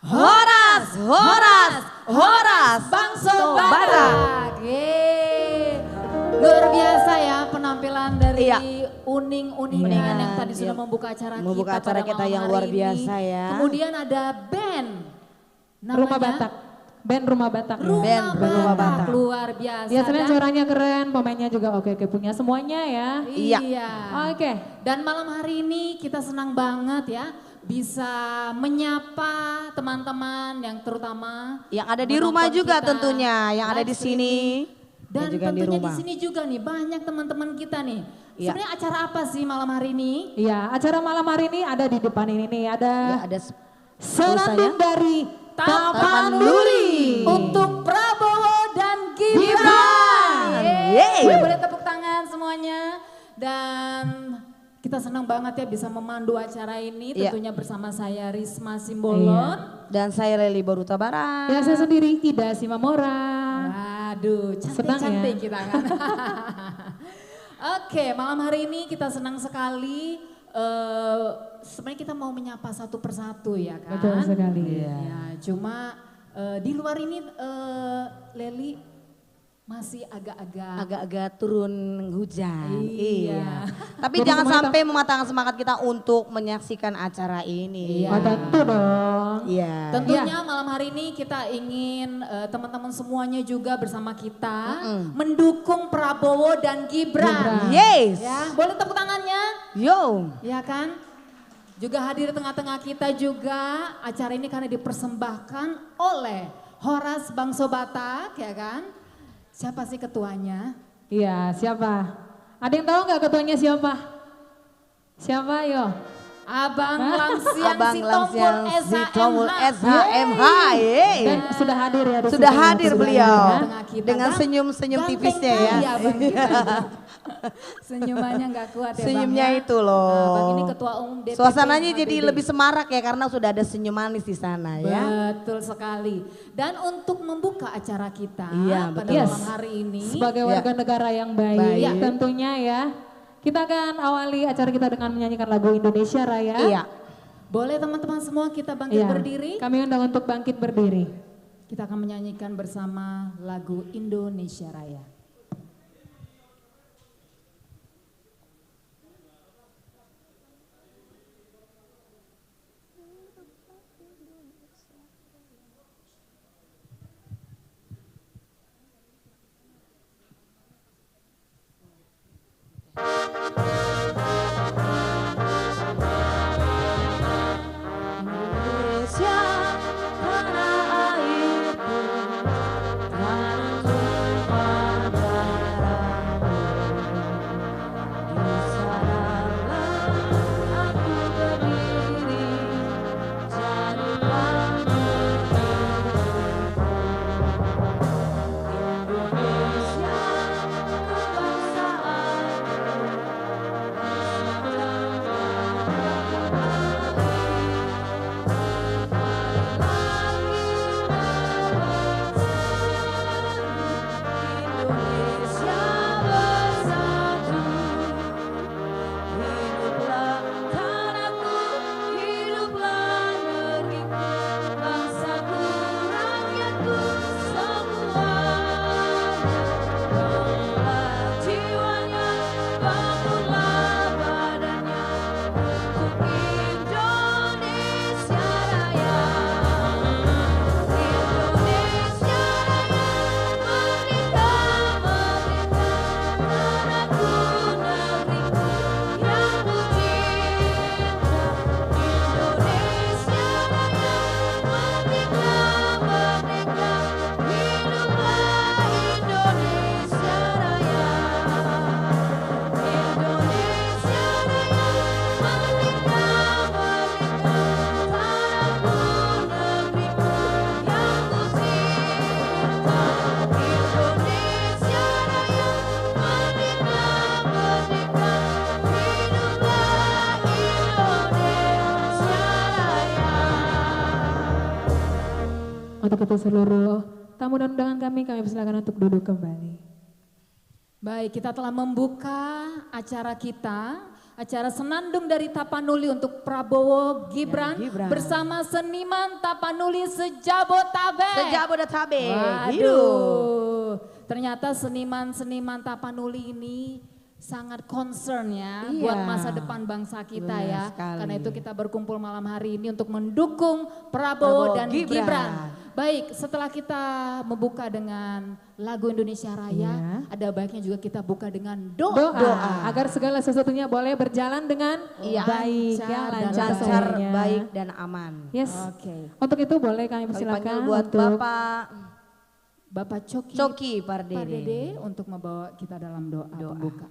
Horas, Horas, Horas, Bangso Batak. Luar biasa ya penampilan dari uning-uningan yang tadi sudah membuka acara Membuka kita acara pada kita malam yang hari luar ini. biasa ya. Kemudian ada band. Rumah Batak. Band Rumah Batak. Band Rumah Batak. Luar biasa. Ya sebenarnya Dan- suaranya keren, pemainnya juga oke-oke punya semuanya ya. Iya. Iya. Oke. Dan malam hari ini kita senang banget ya bisa menyapa teman-teman yang terutama Yang ada di rumah menonton juga kita tentunya, yang ada live di sini. Dan juga di tentunya di rumah. sini juga nih banyak teman-teman kita nih. Iya. Sebenarnya acara apa sih malam hari ini? Iya, acara malam hari ini ada di depan ini nih, ada Ya, ada senandung dari Tapanuli. Untuk Prabowo dan Gibran. Gibran. Yeay. Boleh tepuk tangan semuanya. Dan kita senang banget ya bisa memandu acara ini Iya. tentunya bersama saya Risma Simbolon. Dan saya Leli Boruta Barat. ya saya sendiri Ida Simamora. Waduh, Senang cantik-cantik ya? kita kan. Oke, malam hari ini kita senang sekali. Sebenarnya kita mau menyapa satu persatu ya kan. Betul sekali. Ya, cuma di luar ini Leli masih Agak-agak turun hujan. Iya. Tapi Jadi jangan semuanya sampai mematahkan semangat kita untuk menyaksikan acara ini. Iya. Oh, tentu dong. Iya. Tentunya malam hari ini kita ingin teman-teman semuanya juga bersama kita mendukung Prabowo dan Gibran. Yes. Ya, boleh tepuk tangannya? Yo. Ya kan? Juga hadir di tengah-tengah kita juga acara ini karena dipersembahkan oleh Horas Bangso Batak ya kan? Siapa sih ketuanya? Iya, siapa? Ada yang tahu nggak ketuanya siapa? Siapa yo? Abang Lamsiang Abang Sitompul Lamsiang Sitompul SHMH. SHMH. yeay. Dan sudah hadir ya di Sudah sini, hadir sudah beliau. hadir, ya. Tengah kita. Dengan Ganteng senyum-senyum kali tipisnya ya. Abang kita. Senyumannya nggak kuat ya Senyumnya Bang ya. itu loh. Nah, Bang ini ketua umum DPP Suasananya jadi HBD. lebih semarak ya karena sudah ada senyum manis di sana ya. Betul sekali. Dan untuk membuka acara kita Iya, pada betul. malam hari ini. Sebagai Ya. warga negara yang baik, Baik. tentunya ya. Kita akan awali acara kita dengan menyanyikan lagu Indonesia Raya. Iya. Boleh teman-teman semua kita bangkit Iya. berdiri. Kami undang untuk bangkit berdiri. Kita akan menyanyikan bersama lagu Indonesia Raya. Indonesia tanah airku, tanah tumpah darahku. Di sanalah aku berdiri, jadilah milikku. Indonesia kebangsaanku, Indonesia bersatu, hiduplah tanahku, hiduplah negeriku, bangsaku, rakyatku semua. Bangunlah jiwanya, bangunlah badannya, untuk Indonesia Raya. Indonesia Raya, merdeka, merdeka, tanahku, negeriku yang ku cinta. Indonesia Raya, merdeka, merdeka, hiduplah Indonesia Raya. Indonesia Raya, merdeka, merdeka, tanahku, negeriku yang ku cinta. Indonesia Raya, merdeka, merdeka, hiduplah Indonesia Raya. Untuk itu seluruh tamu dan undangan kami persilakan untuk duduk kembali. Baik, kita telah membuka acara kita acara Senandung dari Tapanuli untuk Prabowo Gibran, Gibran. bersama seniman Tapanuli Sejabotabek. Sejabodetabek. Waduh, ternyata seniman-seniman Tapanuli ini sangat concern ya Iya. buat masa depan bangsa kita Benar ya. sekali. Karena itu kita berkumpul malam hari ini untuk mendukung Prabowo dan Gibran. Baik, setelah kita membuka dengan lagu Indonesia Raya, Iya. ada baiknya juga kita buka dengan Doa, agar segala sesuatunya boleh berjalan dengan Iya. baik, ya, Lancar dan lancar Lancar, semuanya. baik dan aman. Yes. Oke. Untuk itu boleh kami Kami persilakan panggil buat untuk Bapak Bapak Coki Pak Pardede. Dede untuk membawa kita dalam doa. Pembuka.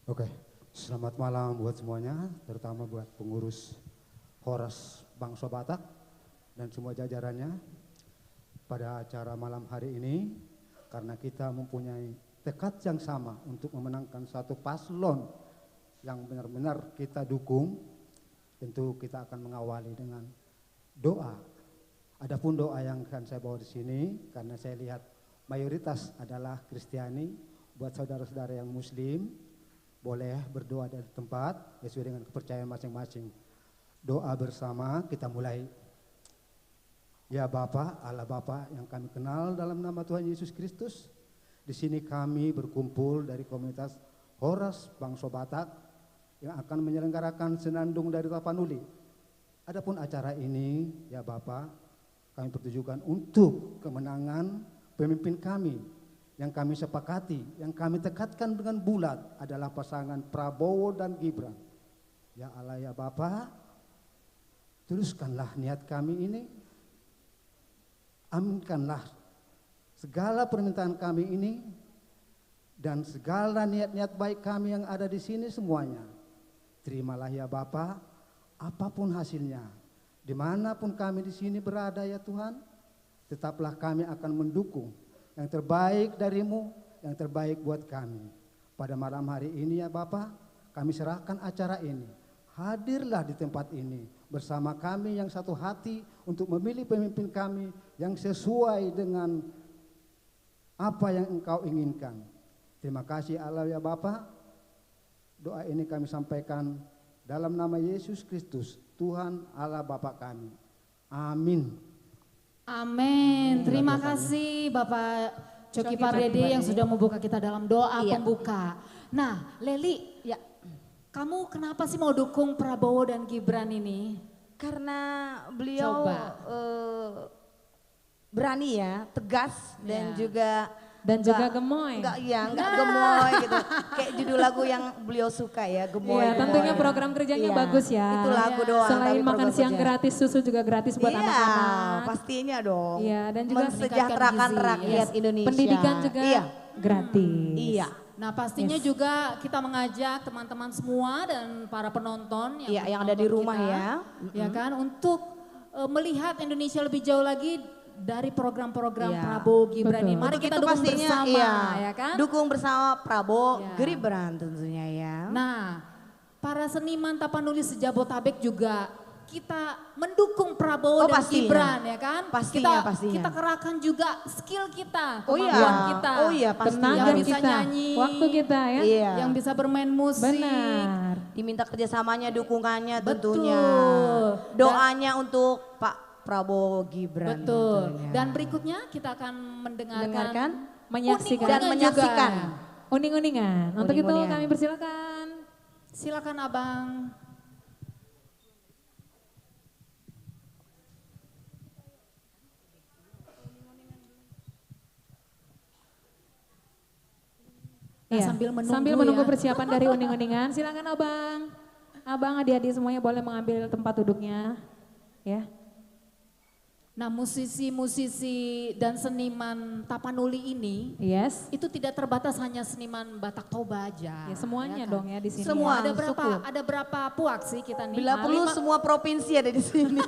Oke, selamat malam buat semuanya, terutama buat pengurus Horas Bangsa Batak dan semua jajarannya pada acara malam hari ini, karena kita mempunyai tekad yang sama untuk memenangkan satu paslon yang benar-benar kita dukung. Tentu kita akan mengawali dengan doa. Adapun doa yang akan saya bawa di sini, karena saya lihat mayoritas adalah Kristiani, buat saudara-saudara yang Muslim, boleh berdoa dari tempat sesuai dengan kepercayaan masing-masing. Doa bersama, kita mulai. Ya Bapa, Allah Bapa yang kami kenal dalam nama Tuhan Yesus Kristus. Di sini kami berkumpul dari komunitas Horas Bangsa Batak yang akan menyelenggarakan Senandung dari Tapanuli. Adapun acara ini, ya Bapa, kami bertujukan untuk kemenangan pemimpin kami yang kami sepakati, yang kami tekadkan dengan bulat adalah pasangan Prabowo dan Gibran. Ya Allah ya Bapa, teruskanlah niat kami ini, aminkanlah segala permintaan kami ini, dan segala niat-niat baik kami yang ada di sini semuanya. Terimalah ya Bapa, apapun hasilnya, dimanapun kami di sini berada ya Tuhan, tetaplah kami akan mendukung yang terbaik darimu, yang terbaik buat kami. Pada malam hari ini ya Bapa, kami serahkan acara ini. Hadirlah di tempat ini bersama kami yang satu hati untuk memilih pemimpin kami yang sesuai dengan apa yang Engkau inginkan. Terima kasih Allah ya Bapa. Doa ini kami sampaikan dalam nama Yesus Kristus, Tuhan Allah Bapa kami. Amin. Amin. Terima kasih Bapak Coki Pardede yang sudah membuka kita dalam doa Iya. pembuka. Nah, Leli, Ya, kamu kenapa sih mau dukung Prabowo dan Gibran ini? karena beliau Coba. berani ya, tegas dan Ya. juga gemoy. Enggak gemoy gitu. Kayak judul lagu yang beliau suka ya, gemoy. Iya, tentunya gemoy. program kerjanya Iya, bagus ya. Itu lagu doang. Selain tapi makan program siang kerja. gratis, susu juga gratis buat Iya, anak-anak. pastinya dong. Iya, dan juga mensejahterakan meningkatkan gizi. rakyat Yes. Indonesia. Pendidikan juga Iya. gratis. Iya. Nah, pastinya juga kita mengajak teman-teman semua dan para penonton Iya, yang ada di menonton rumah kita, ya. ya kan, untuk melihat Indonesia lebih jauh lagi dari program-program Iya. Prabowo Gibran ini. Betul. Mari Untuk kita itu dukung pastinya, bersama, iya. ya kan? Dukung bersama Prabowo Iya. Gibran tentunya ya. Nah, para seniman Tapanuli Sejabotabek juga kita mendukung Prabowo Oh, dan pastinya. Gibran ya kan? Pastinya, pastinya. Kita kerahkan juga skill kita, Oh iya. kemampuan kita. Oh iya, pasti. Tenaga Yang bisa kita, nyanyi, waktu kita ya. Iya. yang bisa bermain musik. Benar. Diminta kerjasamanya, dukungannya Betul. tentunya. Doanya untuk Pak Prabowo Gibran. Betul. tentunya. Dan berikutnya kita akan Mendengarkan, mendengarkan menyaksikan. dan uning-uningan menyaksikan. juga. Uning-uningan. Untuk itu Uning-uningan. kami persilakan. Silakan Abang. Nah, Iya, sambil menunggu ya. persiapan dari uning-uningan, silakan Abang. Abang, adik-adik semuanya boleh mengambil tempat duduknya. Ya. Nah, musisi-musisi dan seniman Tapanuli ini Yes. itu tidak terbatas hanya seniman Batak Toba aja. Ya, semuanya kan? dong ya di sini. Semua. Ada suku. berapa? Ada berapa puak sih kita nih? Bila perlu semua provinsi ada di sini.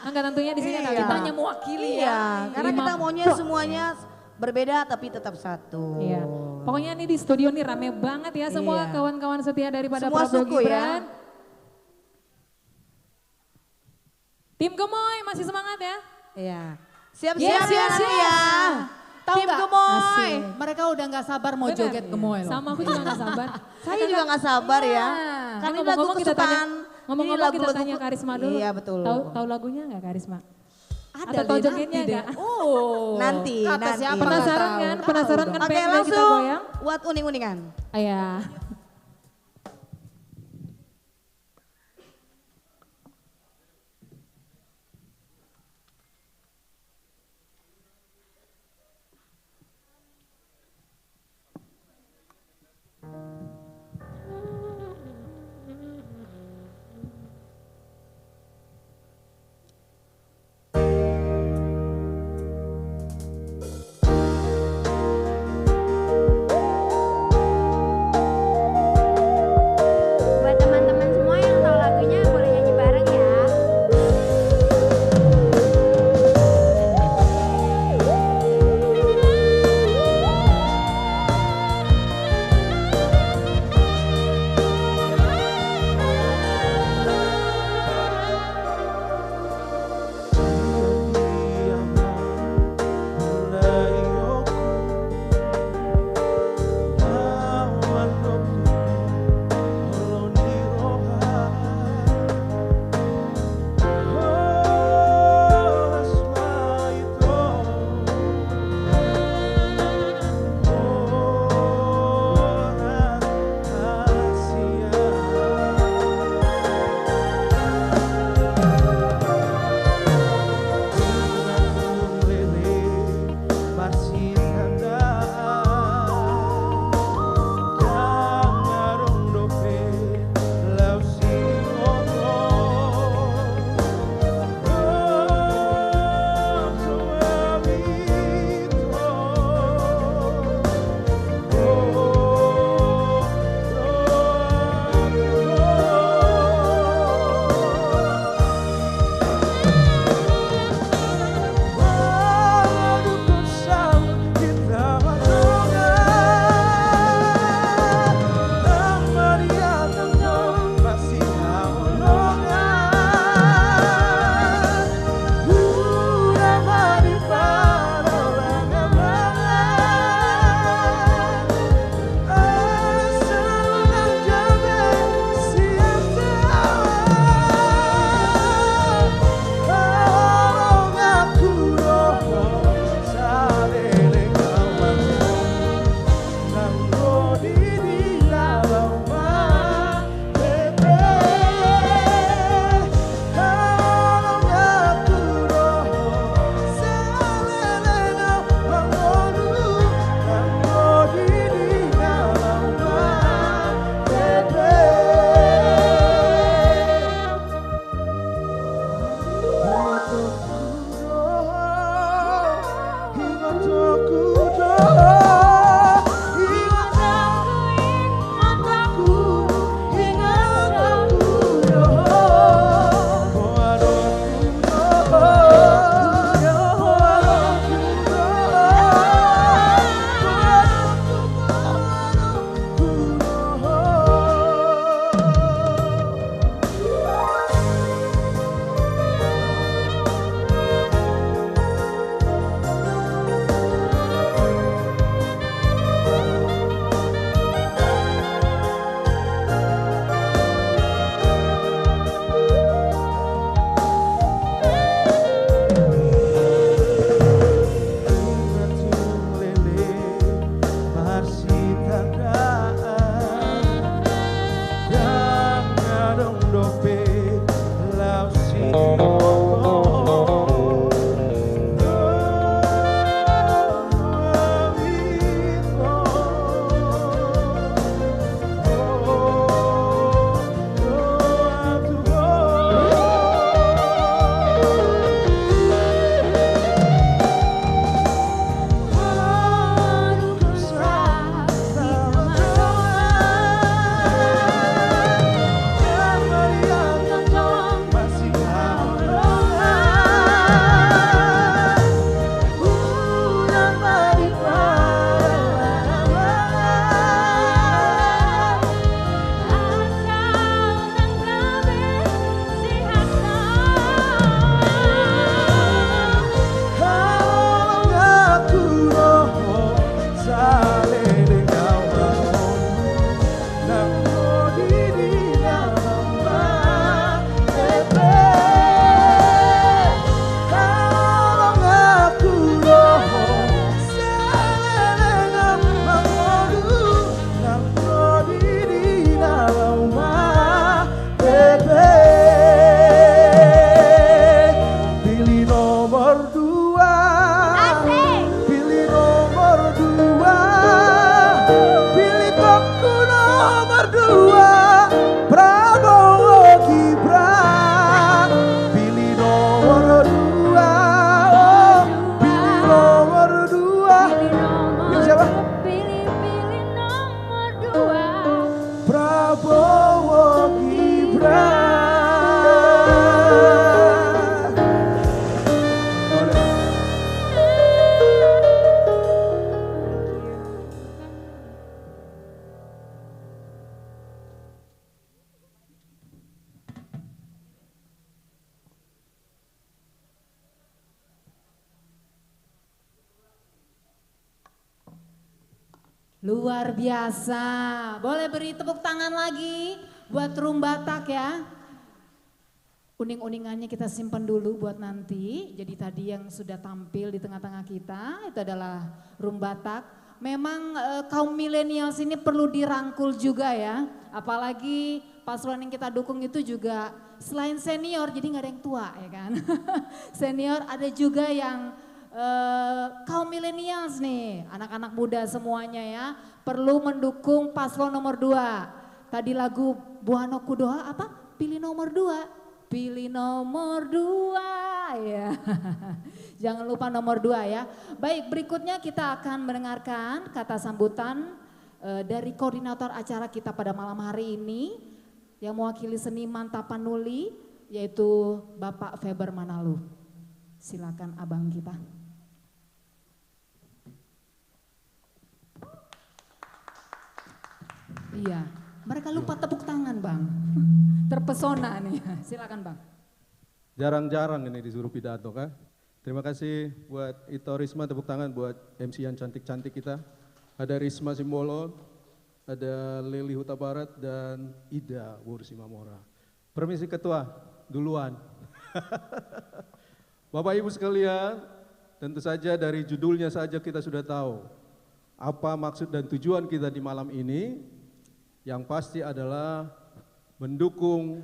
Enggak, tentunya di sini ada Iya. Kita hanya mewakili Iya, ya. karena Lima kita maunya semuanya berbeda tapi tetap satu. Iya. Pokoknya ini di studio nih rame banget ya semua Iya. kawan-kawan setia daripada Semua Prabowo suku ya. Gibran. Tim Gemoy masih semangat ya? Iya. Siap-siap ya nanti ya. Tahu Tim nggak? Gemoy. Asik. Mereka udah nggak sabar mau Bener. joget gemoy loh. Sama aku juga gak sabar. Saya juga gak sabar ya. Iya. Kan ini lagu Ngomong-ngomong kita tanya, kesukaan. ngomong-ngomong Ini kita lagu-lagu tanya Karisma dulu. Iya betul. Tahu lagunya gak Karisma? Ada Atau tahu deh, jogetnya nanti deh. nggak? Oh. Nanti, Kata nanti. siapa nggak Penasaran tahu. kan? Tahu Penasaran dong. kan? Oke pengen kita langsung goyang? buat uning-uningan. Iya. Luar biasa. Boleh beri tepuk tangan lagi buat Rum Batak ya. Uning-uningannya kita simpan dulu buat nanti. Jadi tadi yang sudah tampil di tengah-tengah kita itu adalah Rum Batak. Memang kaum milenials ini perlu dirangkul juga ya. Apalagi paslon yang kita dukung itu juga selain senior jadi nggak ada yang tua ya kan. Senior ada juga yang kaum milenials nih, anak-anak muda semuanya ya. Perlu mendukung paslon nomor 2. Tadi lagu Buana Kudoa apa? Pilih nomor 2. Pilih nomor 2 ya. Jangan lupa nomor 2 ya. Baik, berikutnya kita akan mendengarkan kata sambutan dari koordinator acara kita pada malam hari ini yang mewakili seniman Tapanuli yaitu Bapak Feber Manalu. Silakan abang kita. Iya, mereka lupa tepuk tangan bang. Terpesona nih, silakan bang. Jarang-jarang ini disuruh pidato kan. Terima kasih buat Ito Risma, tepuk tangan buat MC yang cantik-cantik kita. Ada Risma Simbolo, ada Leli Huta Barat dan Ida Wursi Mamora. Permisi ketua, duluan. Bapak Ibu sekalian, tentu saja dari judulnya saja kita sudah tahu apa maksud dan tujuan kita di malam ini. Yang pasti adalah mendukung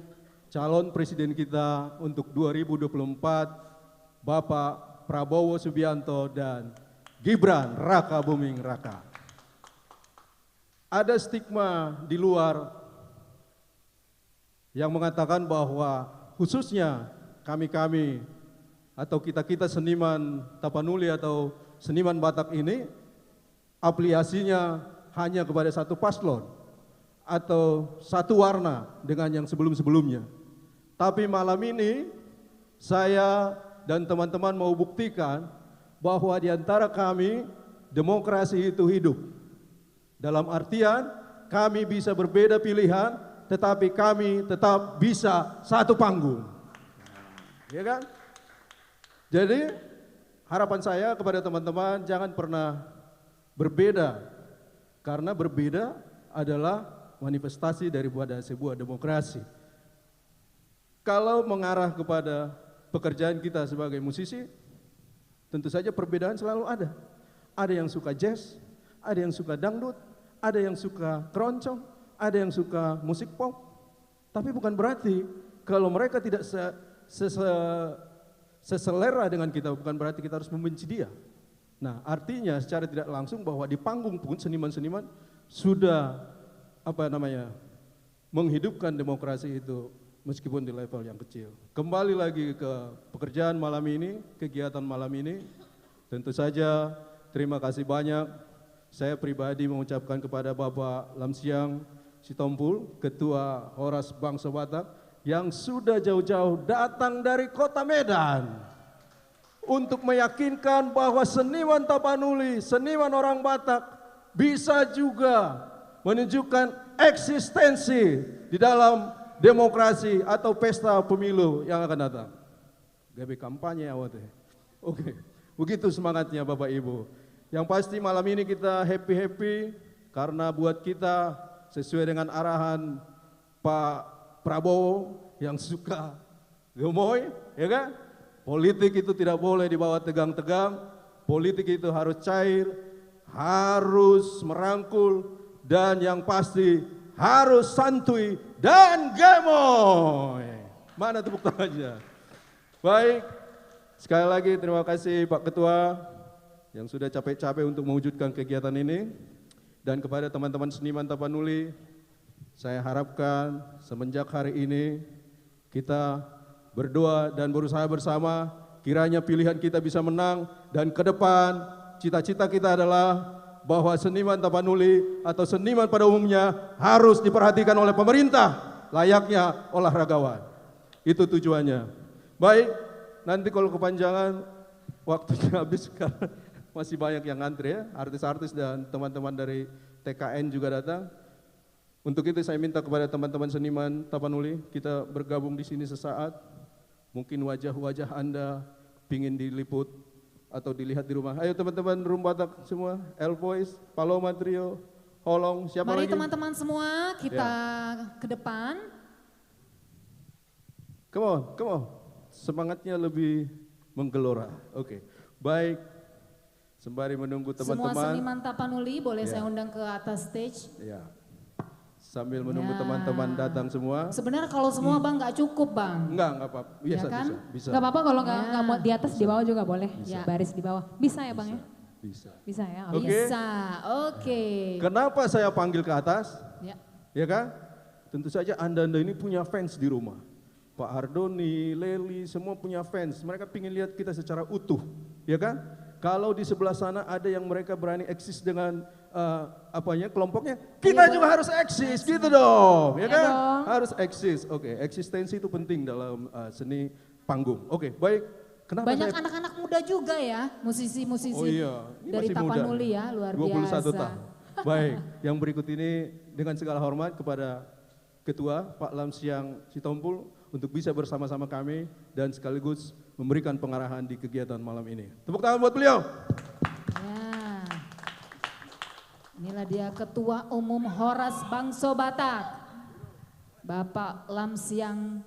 calon presiden kita untuk 2024, Bapak Prabowo Subianto dan Gibran Raka Buming Raka. Ada stigma di luar yang mengatakan bahwa khususnya kami-kami atau kita-kita seniman Tapanuli atau seniman Batak ini afiliasinya hanya kepada satu paslon atau satu warna dengan yang sebelum-sebelumnya. Tapi malam ini saya dan teman-teman mau buktikan bahwa di antara kami demokrasi itu hidup. Dalam artian kami bisa berbeda pilihan tetapi kami tetap bisa satu panggung. Ya kan? Jadi harapan saya kepada teman-teman jangan pernah berbeda. Karena berbeda adalah manifestasi dari sebuah demokrasi. Kalau mengarah kepada pekerjaan kita sebagai musisi, tentu saja perbedaan selalu ada. Ada yang suka jazz, ada yang suka dangdut, ada yang suka keroncong, ada yang suka musik pop. Tapi bukan berarti kalau mereka tidak seselera dengan kita, bukan berarti kita harus membenci dia. Nah, artinya secara tidak langsung bahwa di panggung pun seniman-seniman sudah menghidupkan demokrasi itu meskipun di level yang kecil. Kembali lagi ke pekerjaan malam ini, kegiatan malam ini, tentu saja terima kasih banyak. Saya pribadi mengucapkan kepada Bapak Lamsiang Sitompul, Ketua Horas Bangsa Batak, yang sudah jauh-jauh datang dari kota Medan untuk meyakinkan bahwa seniman Tapanuli, seniman orang Batak bisa juga menunjukkan eksistensi di dalam demokrasi atau pesta pemilu yang akan datang. Gabe kampanye awalnya. Oke, begitu semangatnya Bapak Ibu. Yang pasti malam ini kita happy-happy karena buat kita sesuai dengan arahan Pak Prabowo yang suka gemoy, ya kan? Politik itu tidak boleh dibawa tegang-tegang, politik itu harus cair, harus merangkul, dan yang pasti harus santuy dan gemoy. Mana tepuk tangannya? Baik, sekali lagi terima kasih Pak Ketua yang sudah capek-capek untuk mewujudkan kegiatan ini. Dan kepada teman-teman seniman Tapanuli, saya harapkan semenjak hari ini kita berdoa dan berusaha bersama kiranya pilihan kita bisa menang, dan ke depan cita-cita kita adalah bahwa seniman Tapanuli atau seniman pada umumnya harus diperhatikan oleh pemerintah layaknya olahragawan. Itu tujuannya. Baik, nanti kalau kepanjangan waktunya habis karena masih banyak yang ngantri ya, artis-artis dan teman-teman dari TKN juga datang. Untuk itu saya minta kepada teman-teman seniman Tapanuli, kita bergabung di sini sesaat. Mungkin wajah-wajah Anda pingin diliput atau dilihat di rumah. Ayo teman-teman Room Batak semua, El Voice, Paloma Trio, Holong, siapa Mari lagi? teman-teman semua kita ke depan. Come on. Semangatnya lebih menggelora. Oke, baik. Sembari menunggu Semua teman-teman. seniman Tapanuli boleh Ya. saya undang ke atas stage. Ya. Sambil menunggu Ya. teman-teman datang semua. Sebenarnya kalau semua Bang nggak cukup Bang. Enggak apa-apa. Bisa, Ya kan? bisa. Gak apa-apa kalau Ya. nggak mau di atas di bawah juga boleh. Bisa. Baris di bawah. Bisa ya Bang ya? Bisa. Bisa ya. Oke. Bisa, oke. Kenapa saya panggil ke atas? Ya. Ya kan? Tentu saja Anda-Anda ini punya fans di rumah. Pak Ardoni, Leli, semua punya fans. Mereka ingin lihat kita secara utuh. Ya kan? Kalau di sebelah sana ada yang mereka berani eksis dengan kelompoknya, kita juga harus eksis gitu dong, ya Iya kan? dong. Harus eksis. Oke, eksistensi itu penting dalam seni panggung. Oke, baik. Kenapa Banyak saya anak-anak muda juga ya, musisi-musisi Oh iya, ini dari masih muda. Tapanuli ya, luar 21 biasa. tahun. Baik, yang berikut ini dengan segala hormat kepada Ketua Pak Lamsiang Sitompul untuk bisa bersama-sama kami dan sekaligus memberikan pengarahan di kegiatan malam ini. Tepuk tangan buat beliau. Ya. Inilah dia Ketua Umum Horas Bangso Batak, Bapak Lamsiang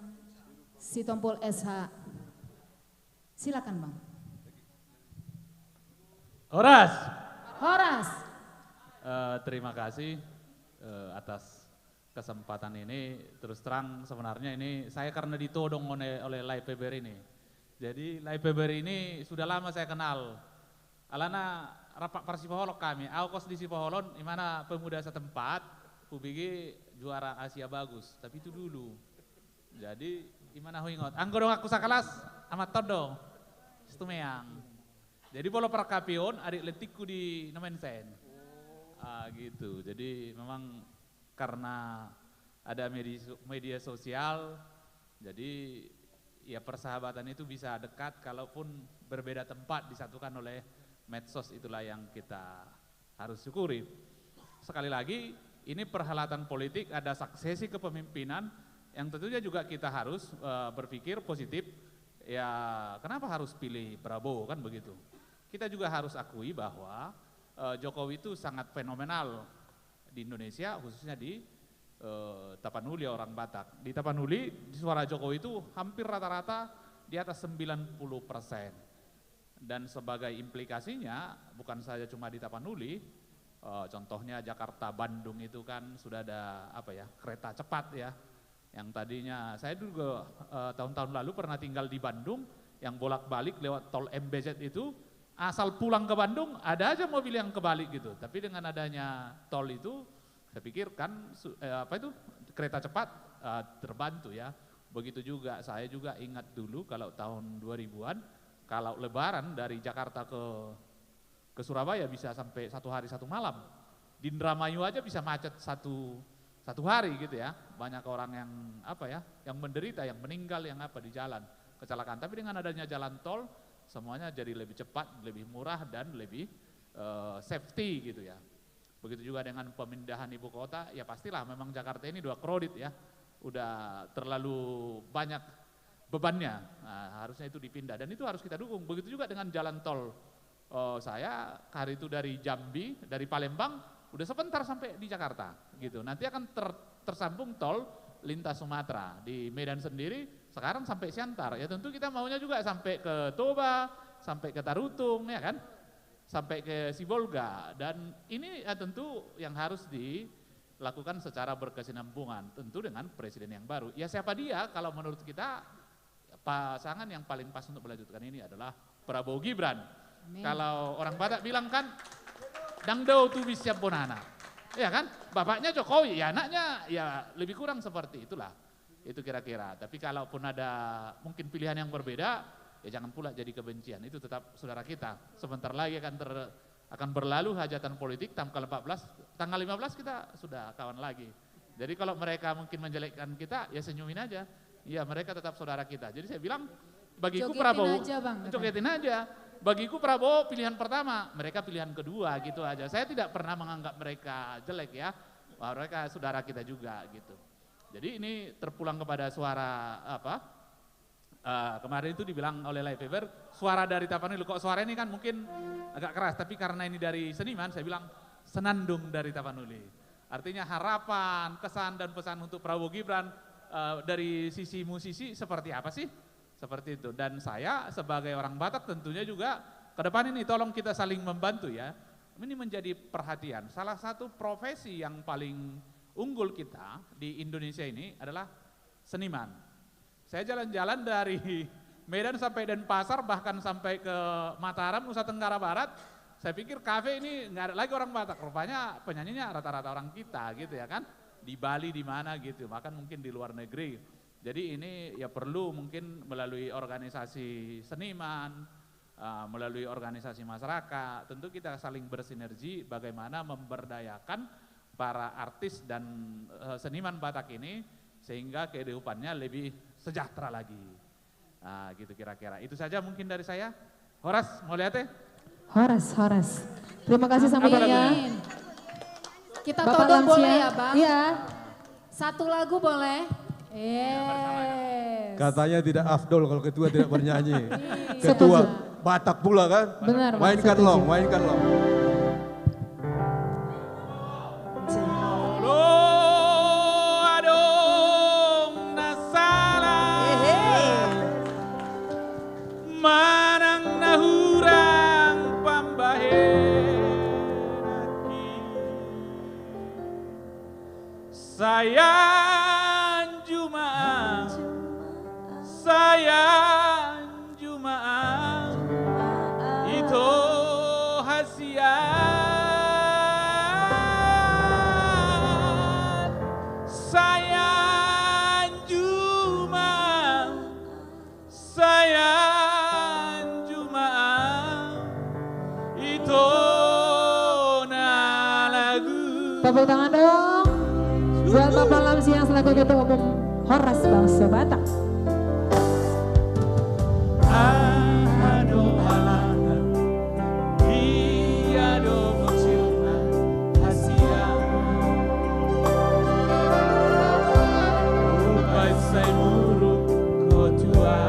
Sitompul SH. Silakan Bang. Horas, Horas. terima kasih atas kesempatan ini. Terus terang sebenarnya ini saya karena ditodong oleh Lai Peber ini. Jadi Lai Peber ini sudah lama saya kenal. Alana rapat Persipoholok kami, aku kos di Sipoholon, di mana pemuda setempat, PUBG juara Asia bagus, tapi itu dulu. Jadi gimana ingot? Anggo dong aku sakalas amat todong, itu meang. Jadi polo perkapion adik letikku di Nomensen. Gitu. Jadi memang karena ada media sosial, jadi ya persahabatan itu bisa dekat kalaupun berbeda tempat disatukan oleh medsos, itulah yang kita harus syukuri. Sekali lagi, ini perhelatan politik, ada suksesi kepemimpinan yang tentunya juga kita harus berpikir positif. Ya kenapa harus pilih Prabowo kan begitu. Kita juga harus akui bahwa Jokowi itu sangat fenomenal di Indonesia, khususnya di Tapanuli orang Batak. Di Tapanuli suara Jokowi itu hampir rata-rata di atas 90%. Dan sebagai implikasinya bukan saja cuma di Tapanuli, contohnya Jakarta Bandung itu kan sudah ada kereta cepat ya. Yang tadinya saya juga tahun-tahun lalu pernah tinggal di Bandung, yang bolak-balik lewat tol MBZ itu, asal pulang ke Bandung ada aja mobil yang kebalik gitu. Tapi dengan adanya tol itu, saya pikir kan kereta cepat terbantu ya. Begitu juga saya juga ingat dulu kalau tahun 2000-an, kalau lebaran dari Jakarta ke Surabaya bisa sampai 1 hari 1 malam. Di Indramayu aja bisa macet satu hari gitu ya. Banyak orang yang yang menderita, yang meninggal, yang di jalan kecelakaan. Tapi dengan adanya jalan tol, semuanya jadi lebih cepat, lebih murah dan lebih safety gitu ya. Begitu juga dengan pemindahan ibu kota, ya pastilah memang Jakarta ini udah crowded ya, udah terlalu banyak bebannya, harusnya itu dipindah dan itu harus kita dukung. Begitu juga dengan jalan tol, saya hari itu dari Jambi, dari Palembang, udah sebentar sampai di Jakarta gitu. Nanti akan tersambung tol lintas Sumatera, di Medan sendiri sekarang sampai Siantar, ya tentu kita maunya juga sampai ke Toba, sampai ke Tarutung ya kan, sampai ke Sibolga, dan ini tentu yang harus dilakukan secara berkesinambungan, tentu dengan presiden yang baru. Ya siapa dia, kalau menurut kita pasangan yang paling pas untuk melanjutkan ini adalah Prabowo Gibran. Amin. Kalau orang Batak bilang kan, dangdo tu siap bonana, ya kan, bapaknya Jokowi, ya anaknya ya lebih kurang seperti itulah. Itu kira-kira, tapi kalaupun ada mungkin pilihan yang berbeda, ya jangan pula jadi kebencian, itu tetap saudara kita. Sebentar lagi akan berlalu hajatan politik, tanggal 15 kita sudah kawan lagi. Jadi kalau mereka mungkin menjelekkan kita, ya senyumin aja, ya mereka tetap saudara kita. Jadi saya bilang, bagiku Prabowo, jogetin aja. Bagiku Prabowo pilihan pertama, mereka pilihan kedua gitu aja. Saya tidak pernah menganggap mereka jelek ya, bahwa mereka saudara kita juga gitu. Jadi ini terpulang kepada suara Kemarin itu dibilang oleh Lai Feber, suara dari Tapanuli, kok suara ini kan mungkin agak keras, tapi karena ini dari seniman, saya bilang senandung dari Tapanuli. Artinya harapan, kesan dan pesan untuk Prabowo Gibran dari sisi musisi seperti apa sih? Seperti itu. Dan saya sebagai orang Batak tentunya juga ke depan ini tolong kita saling membantu ya. Ini menjadi perhatian. Salah satu profesi yang paling unggul kita di Indonesia ini adalah seniman. Saya jalan-jalan dari Medan sampai Denpasar, bahkan sampai ke Mataram, Nusa Tenggara Barat. Saya pikir kafe ini nggak ada lagi orang Batak. Rupanya penyanyinya rata-rata orang kita gitu ya kan. Di Bali di mana gitu, bahkan mungkin di luar negeri. Jadi ini ya perlu mungkin melalui organisasi seniman, melalui organisasi masyarakat. Tentu kita saling bersinergi bagaimana memberdayakan para artis dan seniman Batak ini sehingga kehidupannya lebih sejahtera lagi. Nah, gitu kira-kira. Itu saja mungkin dari saya. Horas, mau lihat ya? Horas. Terima kasih semuanya. Amin. Kita Bapak todong Lansia. boleh ya Bang? Iya. Satu lagu boleh? Yes. Katanya tidak afdol kalau ketua tidak bernyanyi. Setuju. Ketua Batak pula kan? Benar, Bang, Mainkan setuju. long, mainkan long. Manang nahurang pambahenaki sayang Jumaah itu hasiat sayang Jumaah itu na lagu. Tepuk tangan dong. Buat Bapak Lamsi yang selaku Ketua Umum Horas Bangsa Batak. Ado halangan, iya do maksudna hasia. Upai say muruk kotua.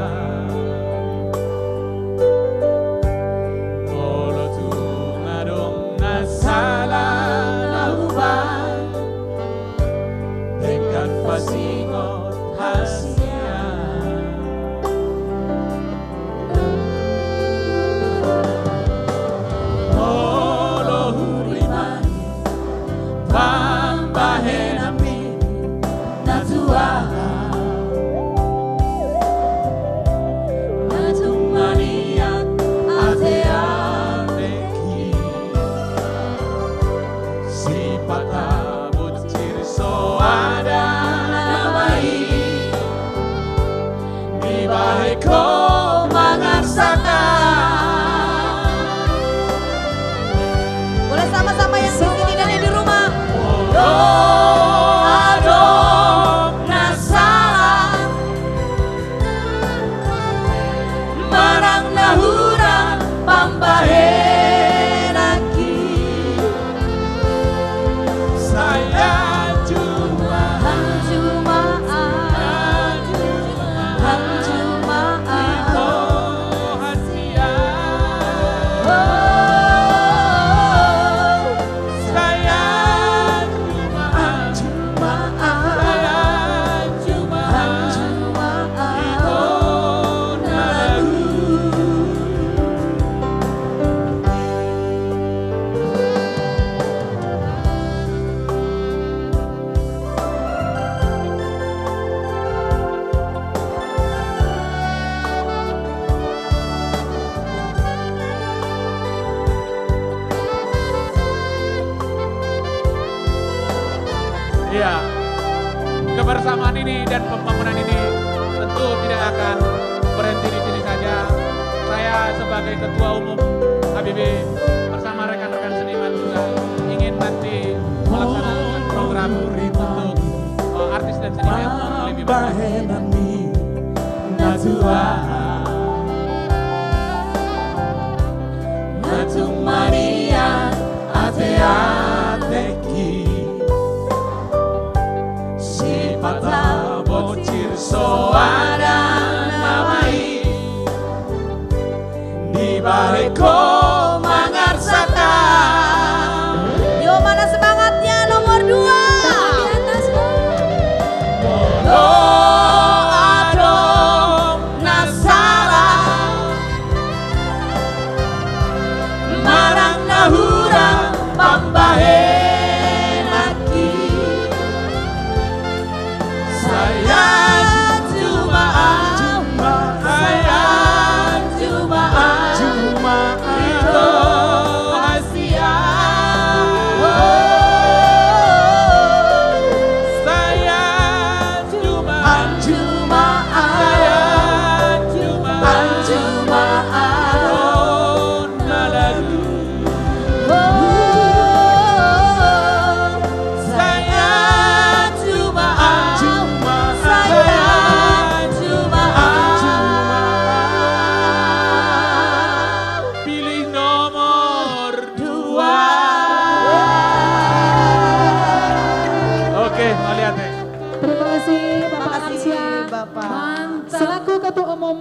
Olo tu ngadong nasalah nauban, dengan pasingot hasia. Kau mengaksakan. Boleh sama-sama yang di sini dan yang di rumah. Adong nasalah marang nahurang pambahenaki saya Iya, kebersamaan ini dan pembangunan ini tentu tidak akan berhenti di sini saja. Saya sebagai Ketua Umum HBB bersama rekan-rekan seniman juga ingin nanti melaksanakan program untuk artis dan seniman yang lebih baik. Pata bocir soada namai Bapak. Mantap. Selaku Ketua Umum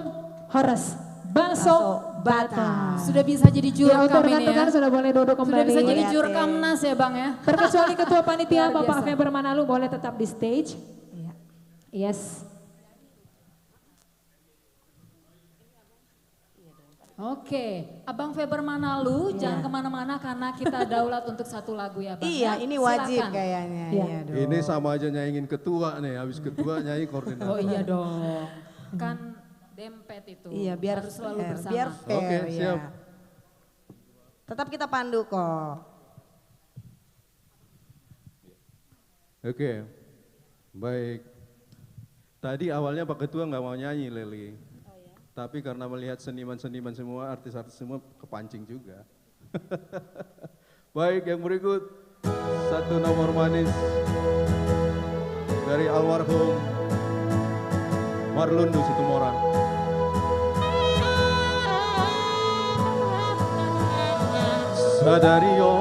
Horas Bangso Batak. Sudah bisa jadi Ya, jurkam untuk ini rekan-rekan ya. sudah boleh duduk Sudah kembali. bisa jadi Lihat, jurkamnas ya Bang ya. Terkecuali Ketua Panitia Luar Bapak biasa. Feber Manalu boleh tetap di stage. Iya. Yes. Oke, Abang Feber Manalu jangan kemana-mana karena kita daulat untuk satu lagu ya Bang. Iya, ya. ini wajib Silakan. kayaknya. Iya. Iya dong. Ini sama aja nyaingin ketua nih, habis ketua nyanyi koordinator. Oh iya dong. Kan dempet itu. Iya, biar harus selalu fair, bersama. biar fair Oke, ya. siap. Tetap kita pandu kok. Oke, baik. Tadi awalnya Pak Ketua nggak mau nyanyi Leli. Tapi karena melihat seniman-seniman semua, artis-artis semua kepancing juga. Baik, yang berikut satu nomor manis dari almarhum Marlundu Situmorang. Sadario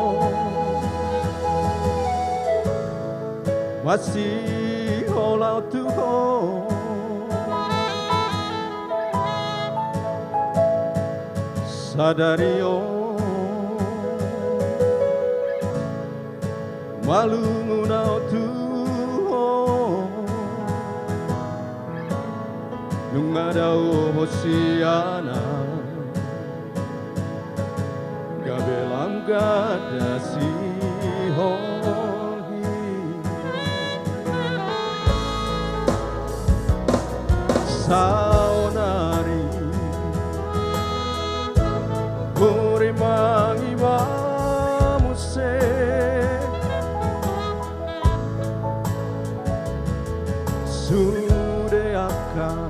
masih olau Tuhan. Sadario malu ngunau Tuhan nungadau hosiana gabelang gada sihohi saonari Urimangi mamuse Sude akan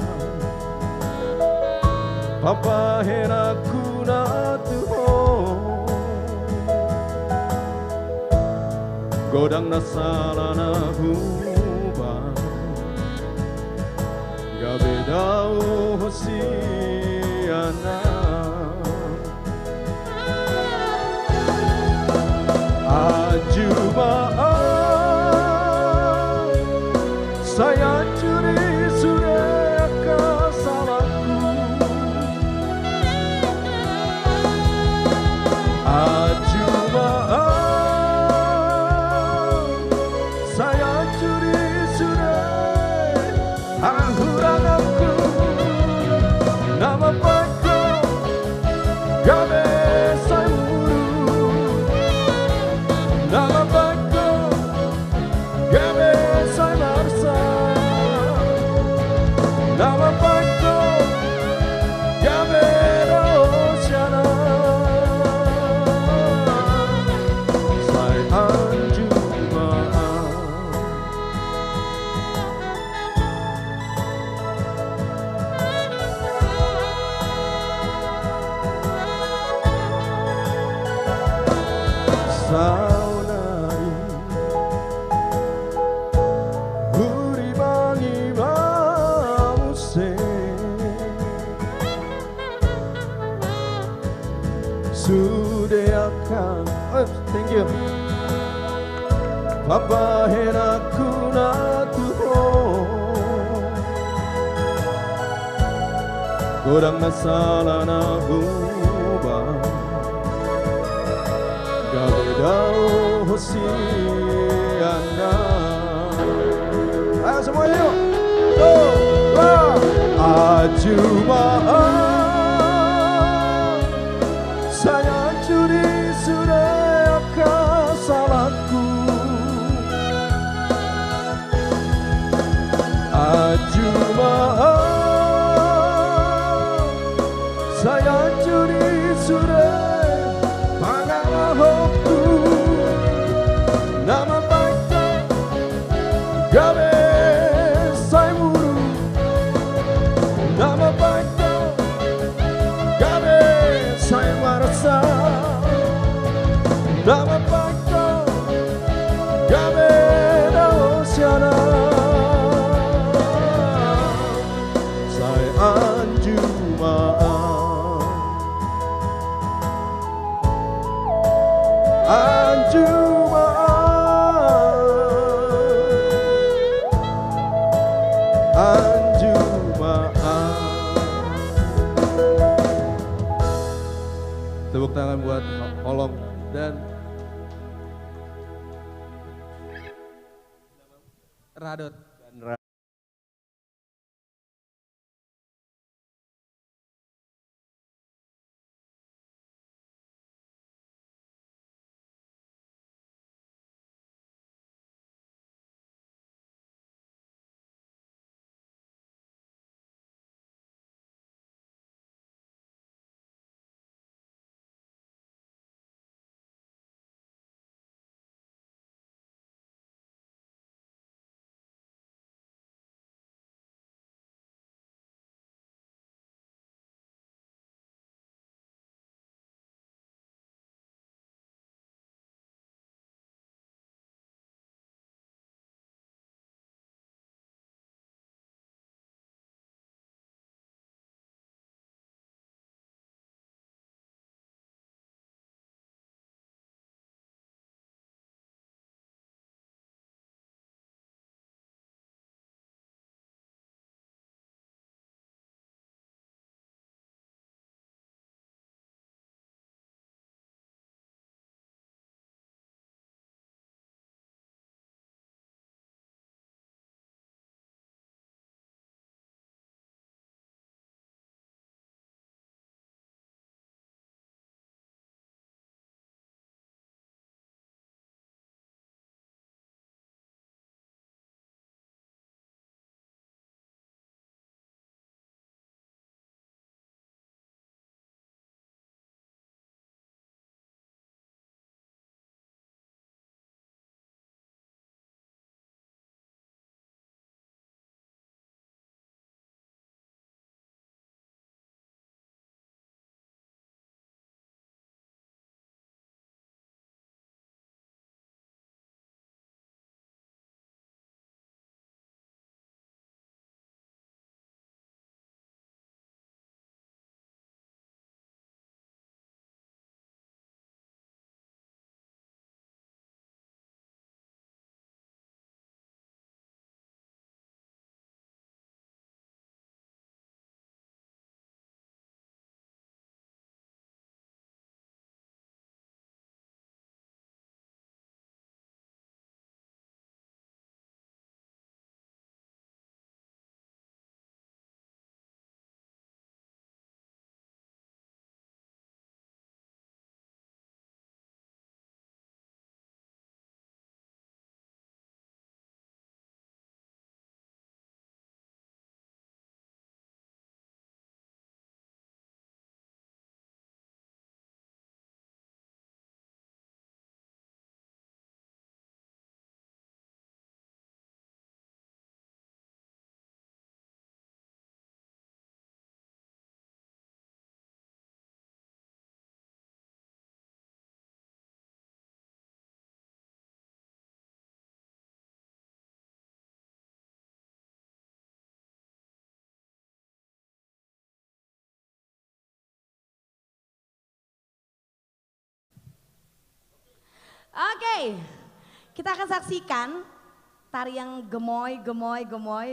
Papa hena kuna tuho Godang nasalana hubang Gabedau hosiana Ajumaan saya curi sudah kesalahanku Ajumaan saya curi sudah angguran aku nama pako gabe saya muru nama pako gabe saya marsa nama pako gabe rosiana saya anjumaan saunari huribangi mamuse sudah akan thank you Papa hena kuna tuho kurang masalah na hubang Gabedau hosiana ayo semuanya yuk Ajumaan saya curi sudah kesalahanku Ajumaan saya curi sudah Pangalahokku nama baiknya gabe saya muru nama baiknya gabe saya marasa nama baiknya gabe daosiana saya anjumaan Anjumaan Radot. Oke, kita akan saksikan tarian gemoy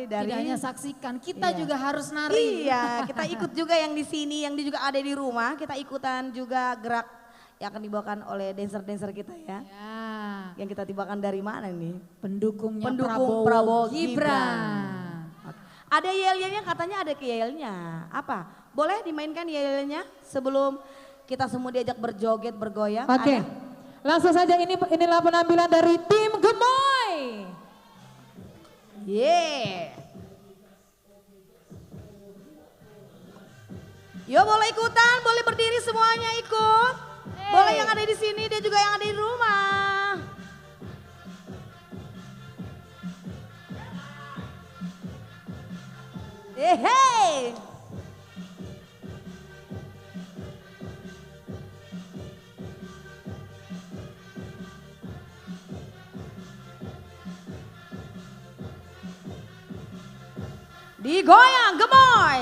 dari. Tidak hanya saksikan, kita Iya. juga harus nari. Iya, kita ikut juga yang di sini, yang juga ada di rumah, kita ikutan juga gerak yang akan dibawakan oleh dancer-dancer kita ya. Ya, Yang kita tibakan dari mana nih? pendukungnya Pendukung Prabowo, Prabowo Gibran. Ada yel-yelnya, katanya ada yelnya. Apa? Boleh dimainkan yel-yelnya sebelum kita semua diajak berjoget, bergoyang? Oke, Ada? langsung saja inilah penampilan dari tim Gemoy. Yeah. Yo boleh ikutan, boleh berdiri semuanya ikut. Boleh yang ada di sini dan juga yang ada di rumah. Hey. Digoyang gemoy.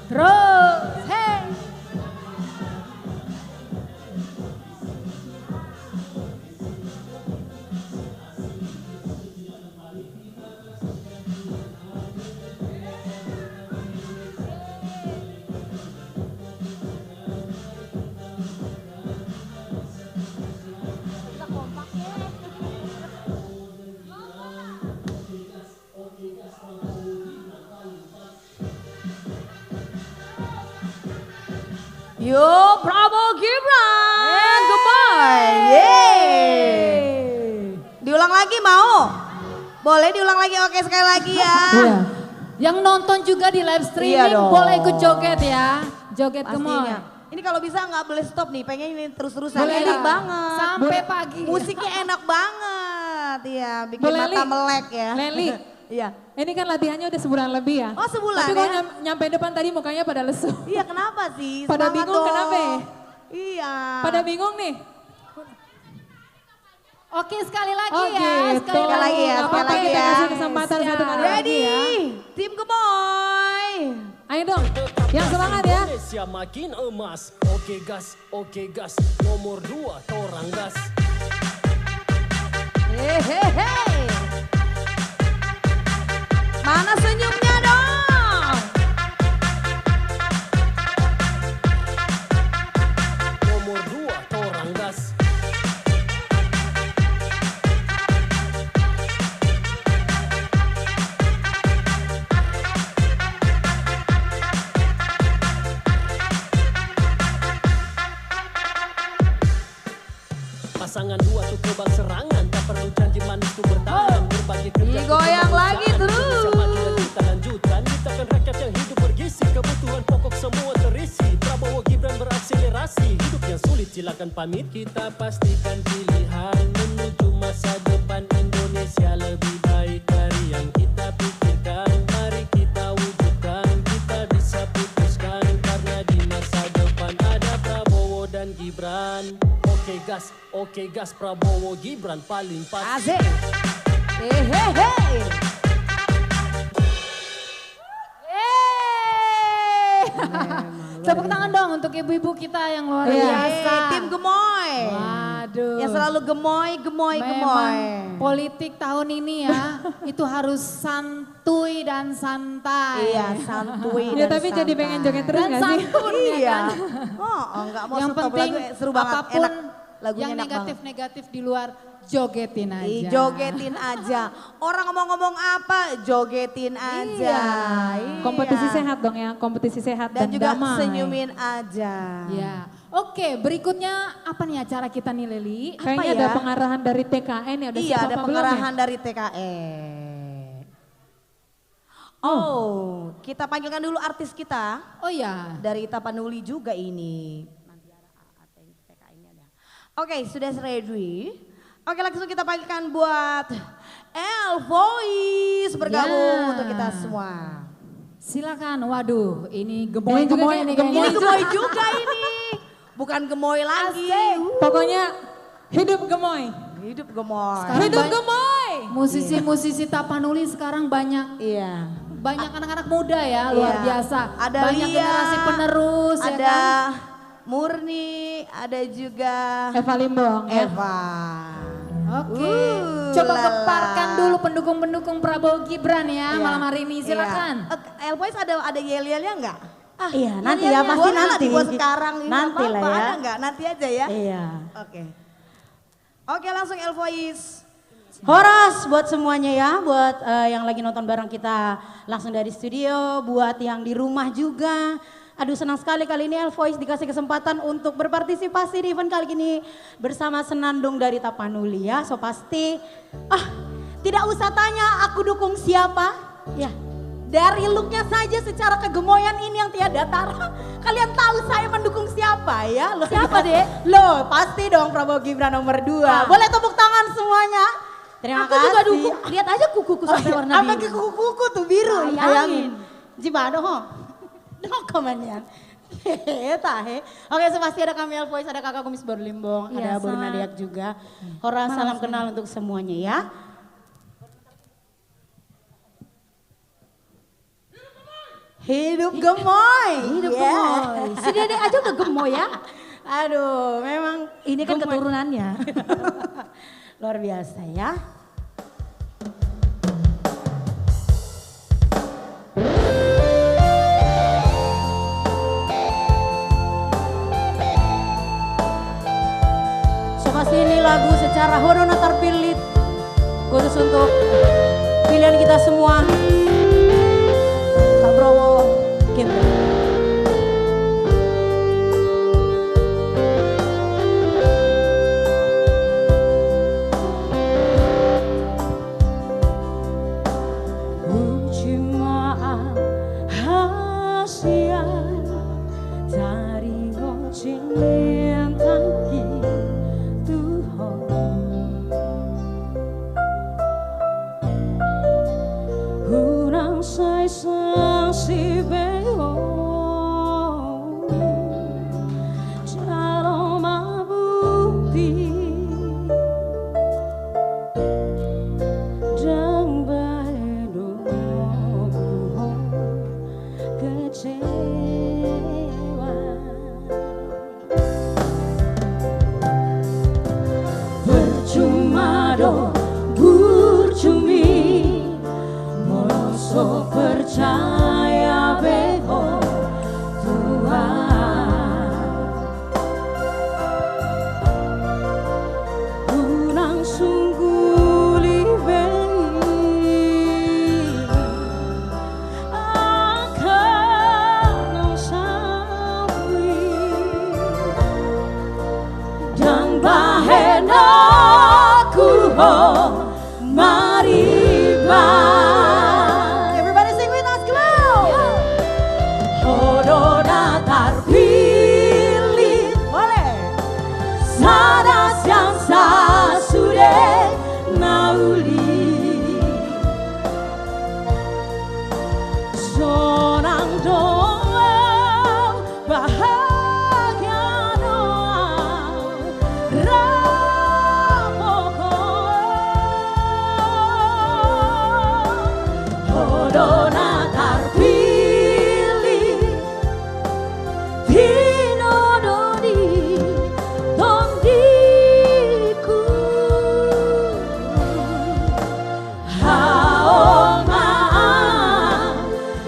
Terus, hey. Yo Prabowo Gibran, gemoy. Yeay. Diulang lagi mau? Boleh diulang lagi, oke sekali lagi ya. Iya. Yang nonton juga di live streaming Iya dong. boleh ikut joget ya. Joget gemoy. Pastinya. Ini kalau bisa nggak boleh stop nih, pengen ini terus-terusan. Boleh Enak lah. banget. Sampai pagi. Musiknya enak banget, ya bikin Bu Leli. mata melek ya. Leli. Iya. Ini kan latihannya udah sebulan lebih ya. Oh sebulan Tapi kok ya? nyampe depan tadi mukanya pada lesu. Iya kenapa sih? Pada Semangat bingung dong. kenapa ya? Iya. Pada bingung nih. Oke sekali lagi Oh ya. gitu. Sekali Sekali lagi ya, Nggak sekali apa-apa, lagi kita ya. kasih kesempatan satu kali lagi Ready, ya. tim Gemoy. Ayo dong, yang semangat ya. Indonesia makin emas. Oke gas, nomor 2 torang gas. Hehehe. Mana senyumnya dong? Nomor 2 torang gas. Pasangan dua tuh kebal serangan, tak perlu janji manis tuh bertahan. Berbagi kerja Digoyang lagi terus. Indonesia maju dan kita lanjutkan. Ciptakan rakyat yang hidup bergizi, kebutuhan pokok semua terisi. Prabowo Gibran berakselerasi, hidup yang sulit silakan pamit. Kita pastikan pilihan menuju masa depan Indonesia lebih baik dari yang kita pikirkan. Mari kita wujudkan, kita bisa putuskan, karena di masa depan ada Prabowo dan Gibran. Oke gas, Prabowo Gibran paling pasti. Asik. Hehehe. Tepuk tangan dong untuk ibu-ibu kita yang luar Iya. biasa. Tim Gemoy. Waduh. Ya selalu gemoy. Memang politik tahun ini ya, itu harus santuy dan santai. Iya, santuy Ya dan tapi jadi santai. pengen joget terus Dan gak sih? santun ya Iya. kan. Enggak mau Yang stop penting lagu seru banget, apapun enak. Lagunya yang enak banget. negatif-negatif di luar jogetin aja. Jogetin aja. Orang ngomong-ngomong apa, jogetin aja. Iya. Kompetisi sehat dong ya, kompetisi sehat Dan dan, juga damai. senyumin aja. Ya. Oke, berikutnya apa nih acara kita nih Leli? Kayaknya Apa ada ya? pengarahan dari TKN ya, udah Iya, siap ada apa belum ya? pengarahan dari TKN. Oh, kita panggilkan dulu artis kita Oh ya. dari Tapanuli juga ini. Nanti ada TKN-nya ada. Oke, sudah ready. Oke, langsung kita panggilkan buat El Voice bergabung Ya. untuk kita semua. Silakan. Waduh, ini Ini gemoy juga gemoy kayak nih gemoy. Ini kayaknya. gemoy juga ini. Bukan gemoy lagi. Pokoknya hidup gemoy. Hidup gemoy. Sekarang Hidup banyak- gemoy. Musisi-musisi Tapanuli sekarang banyak Iya. anak-anak muda ya, luar Iya. biasa. Ada banyak Lia, generasi penerus ya ada kan. Murni, ada juga Eva Limbong ya. Eva. Oke, coba lala. keparkan dulu pendukung-pendukung Prabowo Gibran ya Iya. malam hari ini, silakan. El Voice ada yel-yelnya enggak? Iya, nanti ya, pasti nanti. Buat sekarang ini Nanti nggak lah apa-apa, ya. Ada enggak? Nanti aja ya. Iya. Oke. Oke, langsung El Voice. Horas buat semuanya ya, buat yang lagi nonton bareng kita langsung dari studio, buat yang di rumah juga. Aduh senang sekali kali ini El Voice dikasih kesempatan untuk berpartisipasi di event kali ini bersama Senandung dari Tapanuli ya. So pasti, tidak usah tanya aku dukung siapa. Ya, dari looknya saja secara kegemoyan ini yang tiada tara. Kalian tahu saya mendukung siapa ya? Loh, siapa deh? Loh pasti dong Prabowo Gibran nomor 2. Boleh tepuk tangan semuanya? Terima Aku kasih. juga dukung. Lihat aja kukuku sampai warna biru. Sampai ke kuku-kuku tuh biru. Bayangin. Gimana ho? No komennya. Tahe. Oke, so pasti ada kami El Voice, ada kakak kumis baru Limbong, ada Borina Deak juga. Horas salam kenal untuk semuanya ya. Hidup gemoy. Hidup Yeah. gemoy. Si Dede aja udah gemoy ya. Aduh, memang Ini kan gemoy. keturunannya. Luar biasa ya. So pasti ini lagu secara honona terpilih khusus untuk pilihan kita semua. Prabowo Gibran. mariba. Everybody sing with us, come on. Hodona terpilih, boleh. Sadas yang sasude nauli. Sonang doang bahagia doang rapoko. Hodona terpilih dino dodi tondiku haoma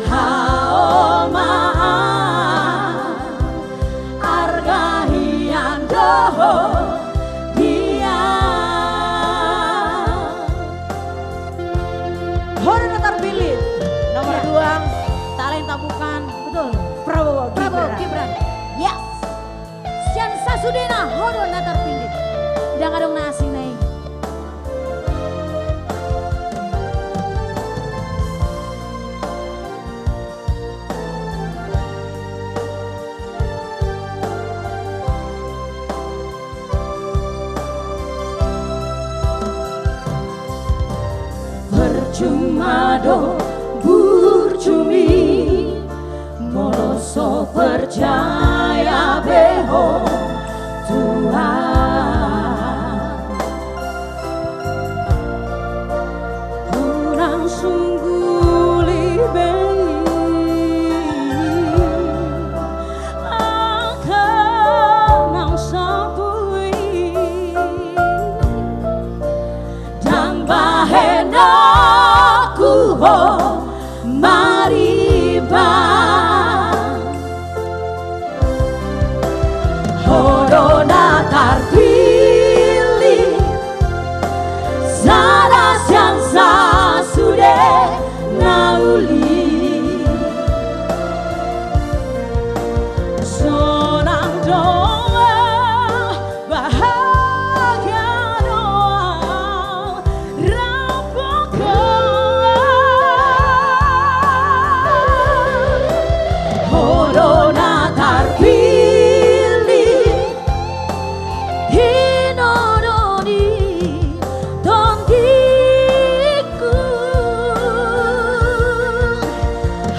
haoma argahian doho dia Hodona terpilih nomor 2 talenta bukan betul Prabowo Gibran. Yes. Sian Sasudena Hodona terpilih. Udah ngadong nasi nih. Percuma do burcumi moloso percaya beho Tuhan kurang sungguh libei akan ang sabui dan bahendaku ho mariba Hodona terpilih sadas yang sasude nauli sonang doang bahagia doang rapoko Hodona terpilih hinodoni tondiku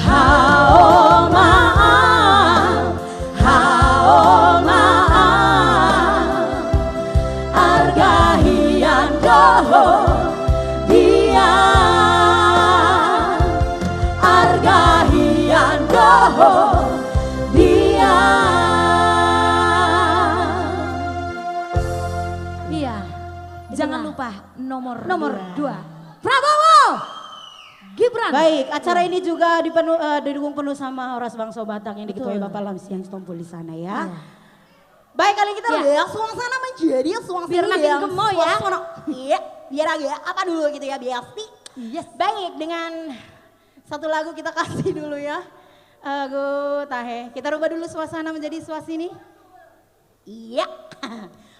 haoma haoma argahian doho dia argahian doho dia. Iya. Jangan lupa nomor 2. Prabowo Gibran. Baik, acara ini juga didukung penuh sama Horas Bangso Batak yang diketuai Bapak Lamsiang Stompul di sana ya. Baik, kali kita udah suasana menjadi suasana biar makin gemoy ya. Iya, biar agak apa dulu gitu ya, biasi. Yes. Baik, dengan satu lagu kita kasih dulu ya. Lagu Tahe. Kita rubah dulu suasana menjadi suasini. Iya.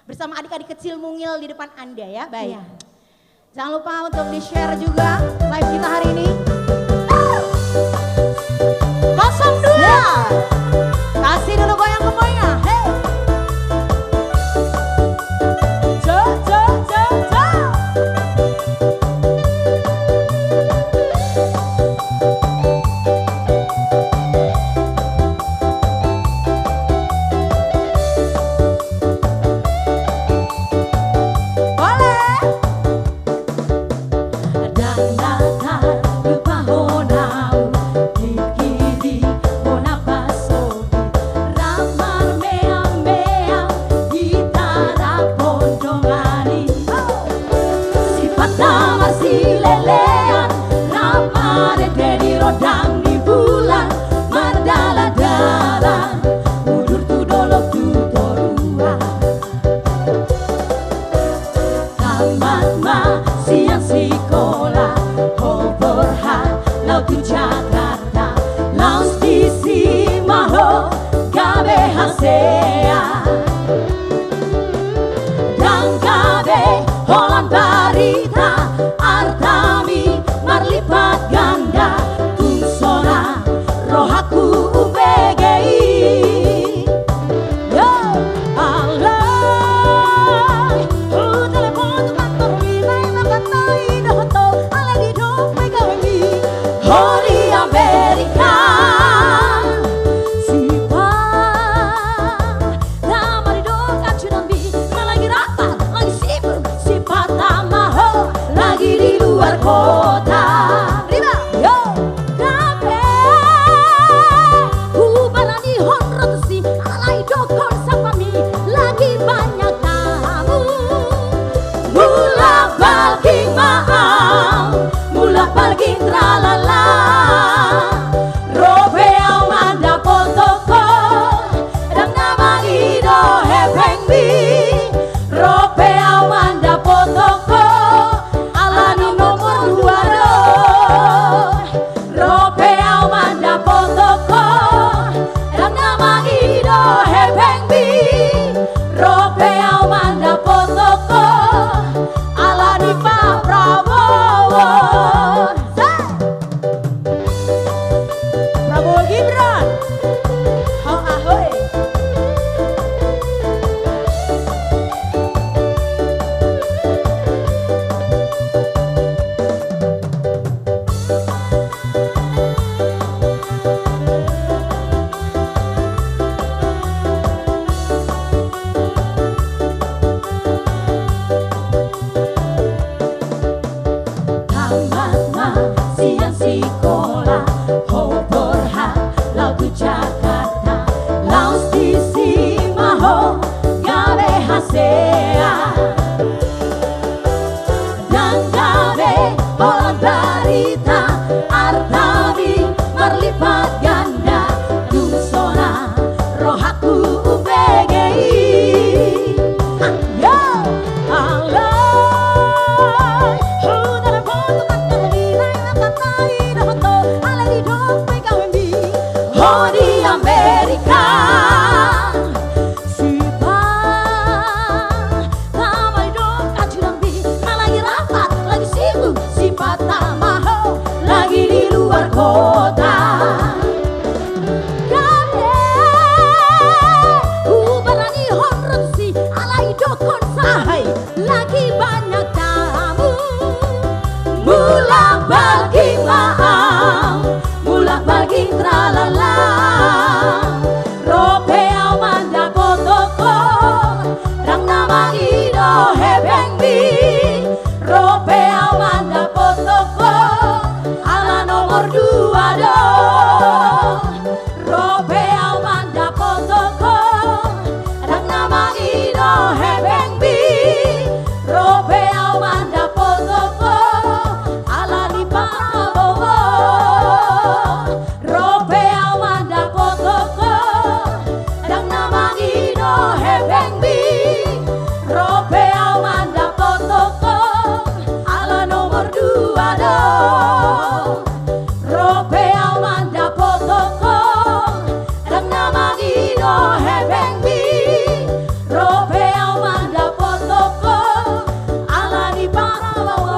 Bersama adik-adik kecil mungil di depan Anda ya. Baik. Iya. Jangan lupa untuk di-share juga live kita hari ini. 02. Kasih dulu goyang-goyangnya. Hey. Sea dan kabe Holland Barita dukun sapami lagi banyak tamu. Mula balking maaf, mula balking tralala. Robe awanda potoko, dan nama ido hepeng bi. Robe awanda potoko, alani nomor 2 do. Robe awanda potoko, dan nama ido hepeng bi. Robe awanda potoko, alani Pak Prabowo. Prabowo Gibran. Ho ahoy. Tamat ma siang sekolah, hobor ha lagu Jakarta, laus di simaho gawe hasea, dan gawe holan barita, artawi merlipat ganda, dusona rohaku UBGI. Yo, alay, hudara foto oh di Amerika, sipa tamai dong kacurang bi, lagi rapat, lagi sibuk, sipa tamaho, lagi di luar kota. Gade, ubarani honrotsi, alai dokon sahai, lagi banyak tamu. Mula bagi maaf, mula bagi tralala. Robe awanda potoko, rang nama ido hebeng bi. Robe awanda potoko, ala nomor 2 do. Robe awanda potoko, rang nama ido hebeng bi. Robe awanda potoko, alani Pak Prabowo. Robe awanda potoko, dan nama ido hebeng bi. Robe awanda potoko, ala nomor 2 do. Robe awanda potoko, dan nama ido hebeng bi. Robe awanda potoko, alani Pak Prabowo.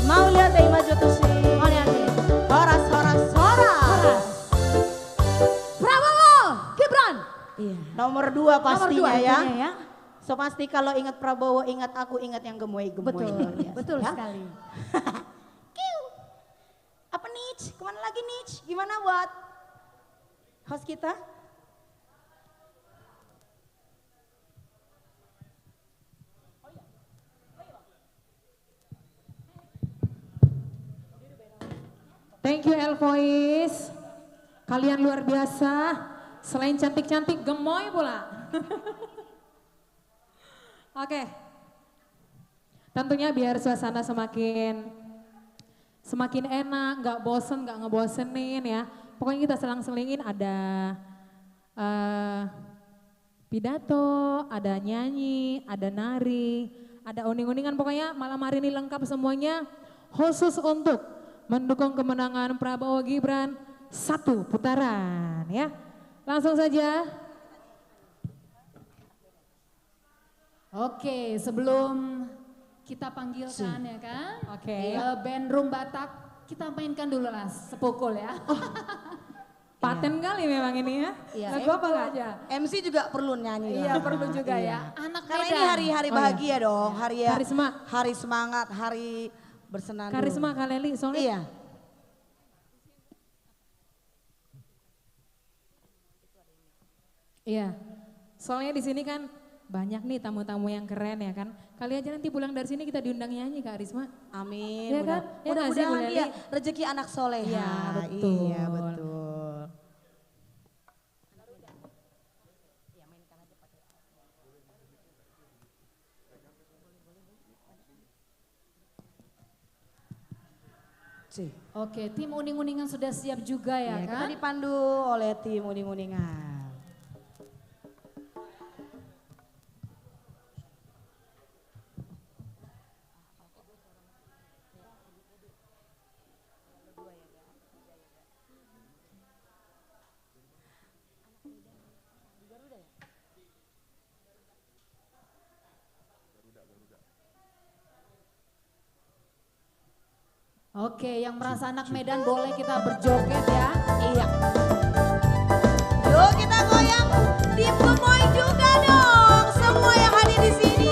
Mau lihat deh maju tuh sih. Mau lihat nih. Horas, horas, horas. Prabowo, Gibran. Iya. Nomor 2 pastinya ya. So pasti kalau ingat Prabowo, ingat aku, ingat yang gemoy-gemoy. Betul, Yes. betul Ya. sekali. Kiu. Apa Nich? Kemana lagi Nich? Gimana buat host kita? Thank you El Voice. Kalian luar biasa. Selain cantik-cantik, gemoy pula. Oke. Tentunya biar suasana semakin enak, nggak bosen, nggak ngebosenin ya. Pokoknya kita selang-selingin ada pidato, ada nyanyi, ada nari, ada uning-uningan. Pokoknya malam hari ini lengkap semuanya. Khusus untuk mendukung kemenangan Prabowo Gibran 1 putaran ya. Langsung saja. Oke, sebelum kita panggilkan ya kan, Oke. band Rum Batak, kita mainkan dulu lah sepukul ya. Paten kali memang ini ya. Iya. Lagu apa nggak aja? MC juga perlu nyanyi. Iya lah. perlu juga Iya. ya. Anak Karena Medan. ini hari-hari bahagia dong, Karisma. hari semangat, hari bersenandung. Karisma Kaleli soalnya. Iya. Iya. Soalnya di sini kan banyak nih tamu-tamu yang keren ya kan. Kali aja nanti pulang dari sini kita diundang nyanyi Kak Risma. Amin. Iya kan? Ya nggak sih, Bu Mudah-mudahan Leli? dia rezeki anak soleh. Iya, betul. Iya betul. Oke, tim uning-uningan sudah siap juga ya, Ya, kita kan? dipandu oleh tim uning-uningan. Oke, yang merasa anak Medan boleh kita berjoget ya. Iya. Yuk kita goyang tim Gemoy juga dong. Semua yang hadir di sini.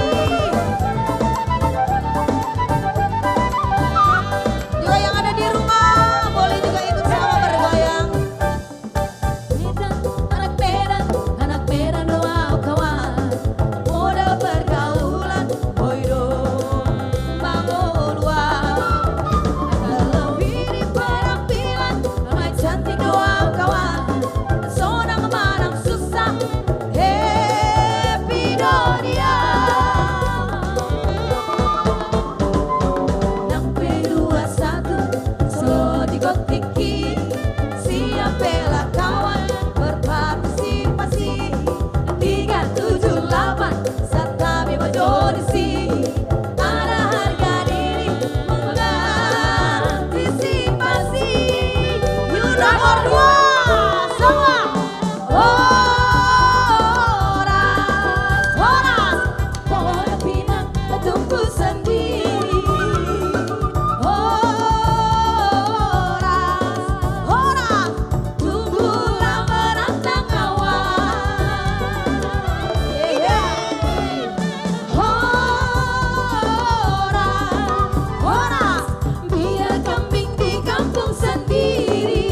Juga yang ada di rumah boleh juga ikut sama bergoyang. Medan, anak Medan doa kawan. Modal pergaulan, boydo, bangun luar. Lebih di penampilan, ramai cantik doa kawan. Pesona memandang susah, happy dunia. Nampe 21, solo digotiki. Siap bela kawan, berpartisipasi. 378, Satabi Bajodisi. Ada harga diri, mengantisipasi. Nomor 2 semua. Horas, pohon pinang tumbuh sendiri. Horas, tumbuhlah menantang awan. Horas, biar kambing di kampung sendiri.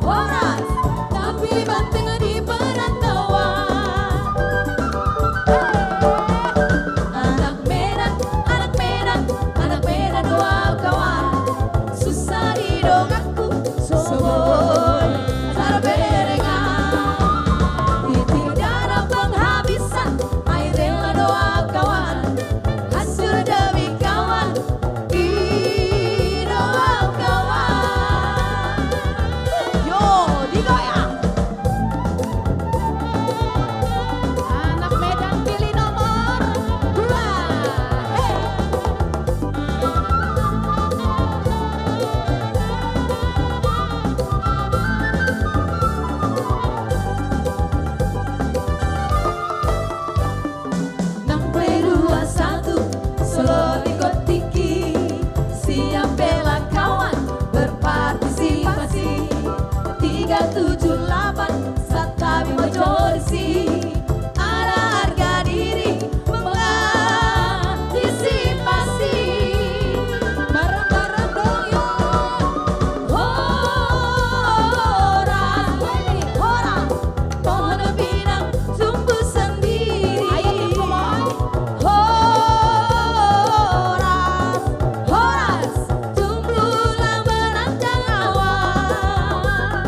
Horas, tapi banteng di perantauan. Anak Medan, anak Medan doa kawan. Susah didongakku, soboy, sarberengan. Tidak ada penghabisan, air rela doa kawan. Hancur demi kawan, doa kawan. Yo, digoyang. Anak Medan pilih nomor 2. Hey. Nampe 21, solo digotiki. Siap bela kawan, berpartisipasi. 378, Satabi Bajodisi. Ada harga diri, mengantisipasi. Bareng-bareng dong yuk. Horas, pohon pinang tumbuh sendiri. Horas, tumbuhlah menantang awan.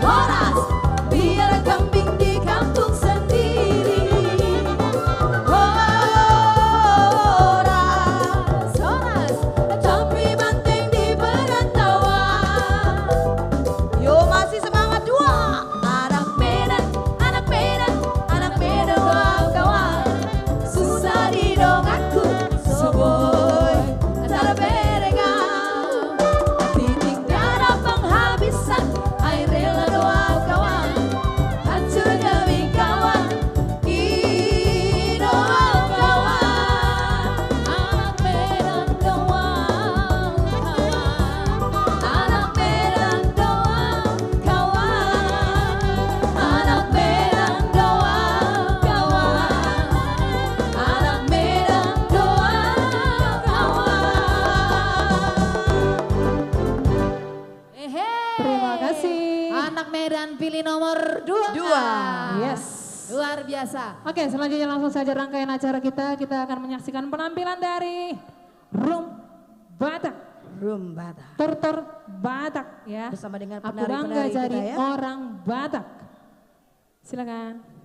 Horas, biar kambing di kampung sendiri. Horas, tapi banteng di perantauan. Yo, masih semangat 2. Anak Medan doa kawan. Susah didongakku, soboy, sarberengan. Titik darah penghabisan, air rela doa kawan. Hancur demi kawan, doa kawan. Anak Medan doa kawan. Anak Medan doa kawan. Anak Medan doa kawan. Anak Medan doa kawan. Terima kasih. Anak Medan pilih nomor 2. Yes. Luar biasa. Oke, selanjutnya langsung saja rangkaian acara kita. Kita akan menyaksikan penampilan dari Rum Batak. Rumbata. Tortor Batak ya. Bersama dengan Aku bangga penari-penari jadi kita ya. orang Batak. Silakan.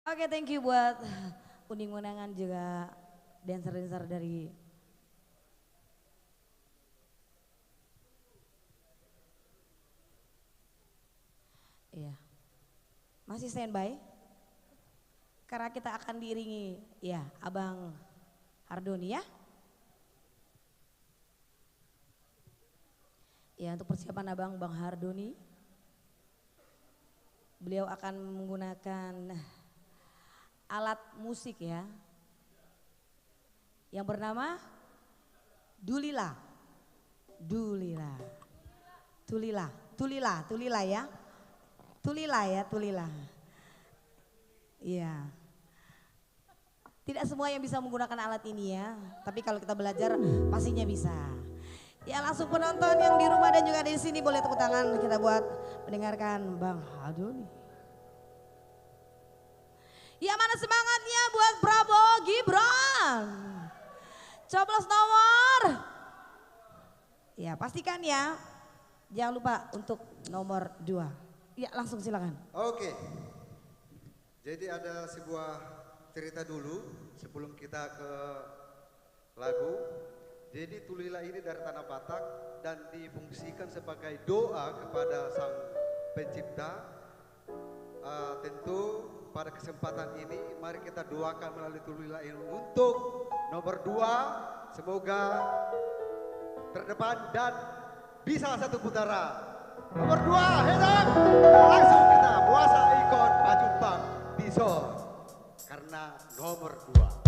Oke, thank you buat Uning Unangan juga dancer-dancer dari iya. Masih standby? Karena kita akan diiringi ya Abang Hardoni ya. Ya, untuk persiapan Abang Bang Hardoni. Beliau akan menggunakan alat musik ya. Yang bernama Dulila. Dulila. Tulila, tulila, tulila ya. Tulila ya, tulila. Iya. Tidak semua yang bisa menggunakan alat ini ya, tapi kalau kita belajar pastinya bisa. Ya langsung penonton yang di rumah dan juga di sini boleh tepuk tangan kita buat mendengarkan Bang Hadoni. Ya mana semangatnya buat Prabowo Gibran. Coblos nomor. Ya pastikan ya, jangan lupa untuk nomor 2. Ya langsung silakan. Oke, jadi ada sebuah cerita dulu sebelum kita ke lagu. Jadi Tulila ini dari tanah Batak dan difungsikan sebagai doa kepada Sang Pencipta. Tentu pada kesempatan ini mari kita doakan melalui Tulila ini untuk nomor 2 semoga terdepan dan bisa 1 putaran. Nomor 2 hendak langsung kita puasa ikon Pajumpang Bison karena nomor 2.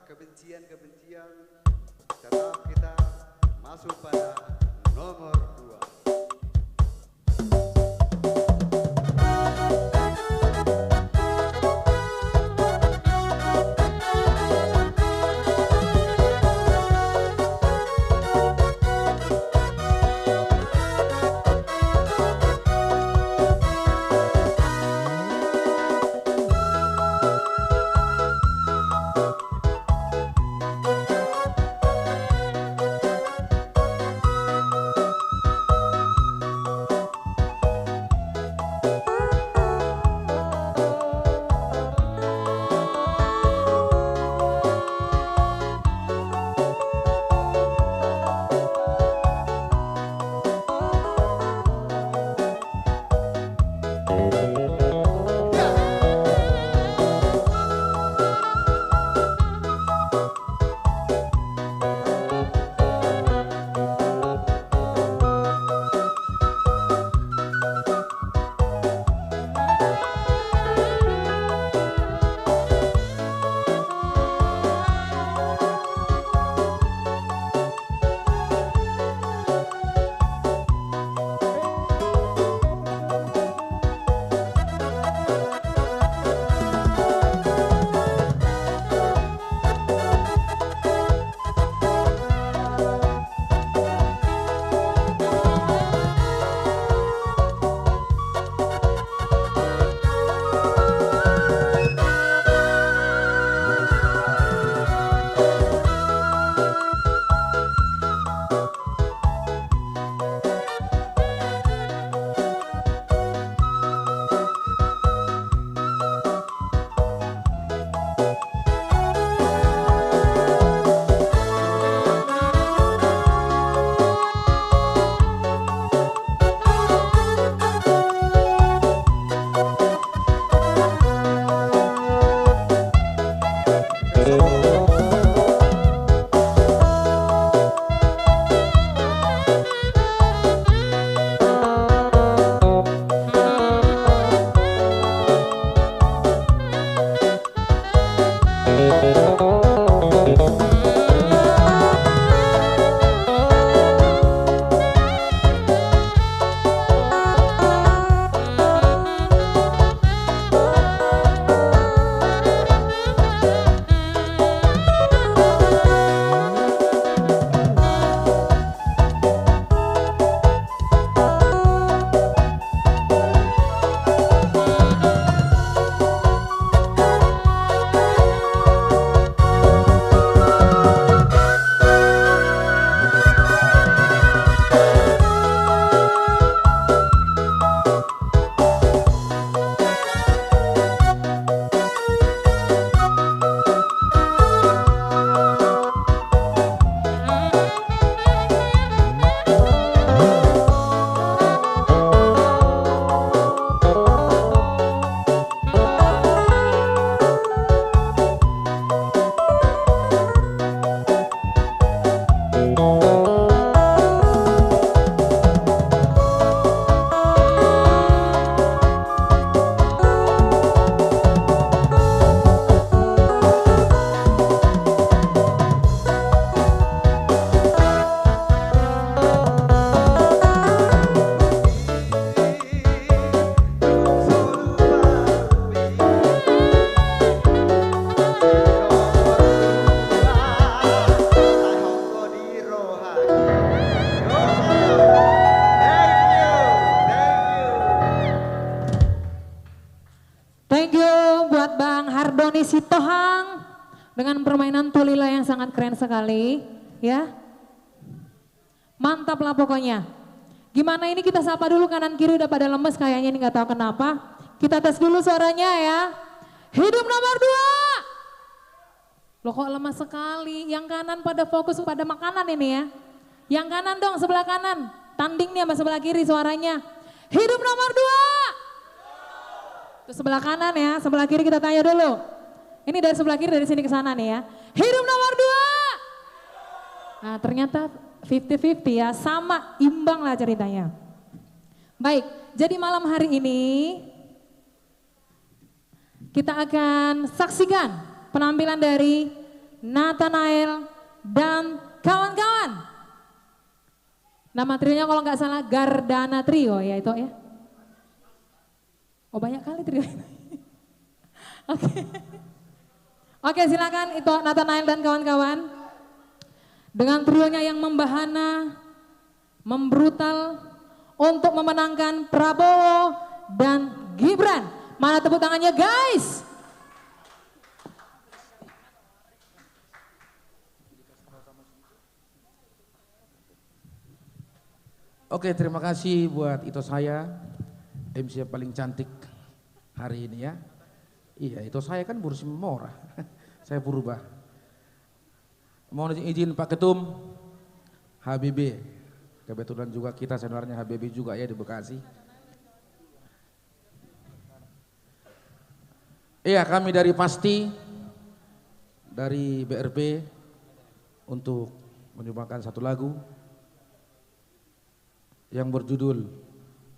kebencian-kebencian, tetap kita masuk pada nomor 2. Doni Sitohang dengan permainan Tulila yang sangat keren sekali, ya. Mantap lah pokoknya. Gimana ini kita sapa dulu kanan kiri udah pada lemes kayaknya ini nggak tahu kenapa. Kita tes dulu suaranya ya. Hidup nomor 2. Loh kok lemas sekali. Yang kanan pada fokus pada makanan ini ya. Yang kanan dong sebelah kanan. Tanding nih sama sebelah kiri suaranya. Hidup nomor 2. Terus sebelah kanan ya, sebelah kiri kita tanya dulu. Ini dari sebelah kiri dari sini ke sana nih ya. Hidup nomor 2. Nah ternyata 50-50 ya, sama imbang lah ceritanya. Baik, jadi malam hari ini kita akan saksikan penampilan dari Nathanael, dan kawan-kawan. Nama trionya kalau nggak salah Gardana Trio ya itu ya. Oh banyak kali trio ini. Oke. Oke silakan itu Nathanael dan kawan-kawan. Dengan trionya yang membahana, membrutal untuk memenangkan Prabowo dan Gibran. Mana tepuk tangannya guys? Oke, terima kasih buat itu saya, MC yang paling cantik hari ini ya. Iya, itu saya kan Bursi Memora, saya berubah. Mohon izin Pak Ketum, HBB, kebetulan juga kita sebenarnya HBB juga ya di Bekasi. Iya, kami dari Pasti, dari BRP untuk menyumbangkan satu lagu yang berjudul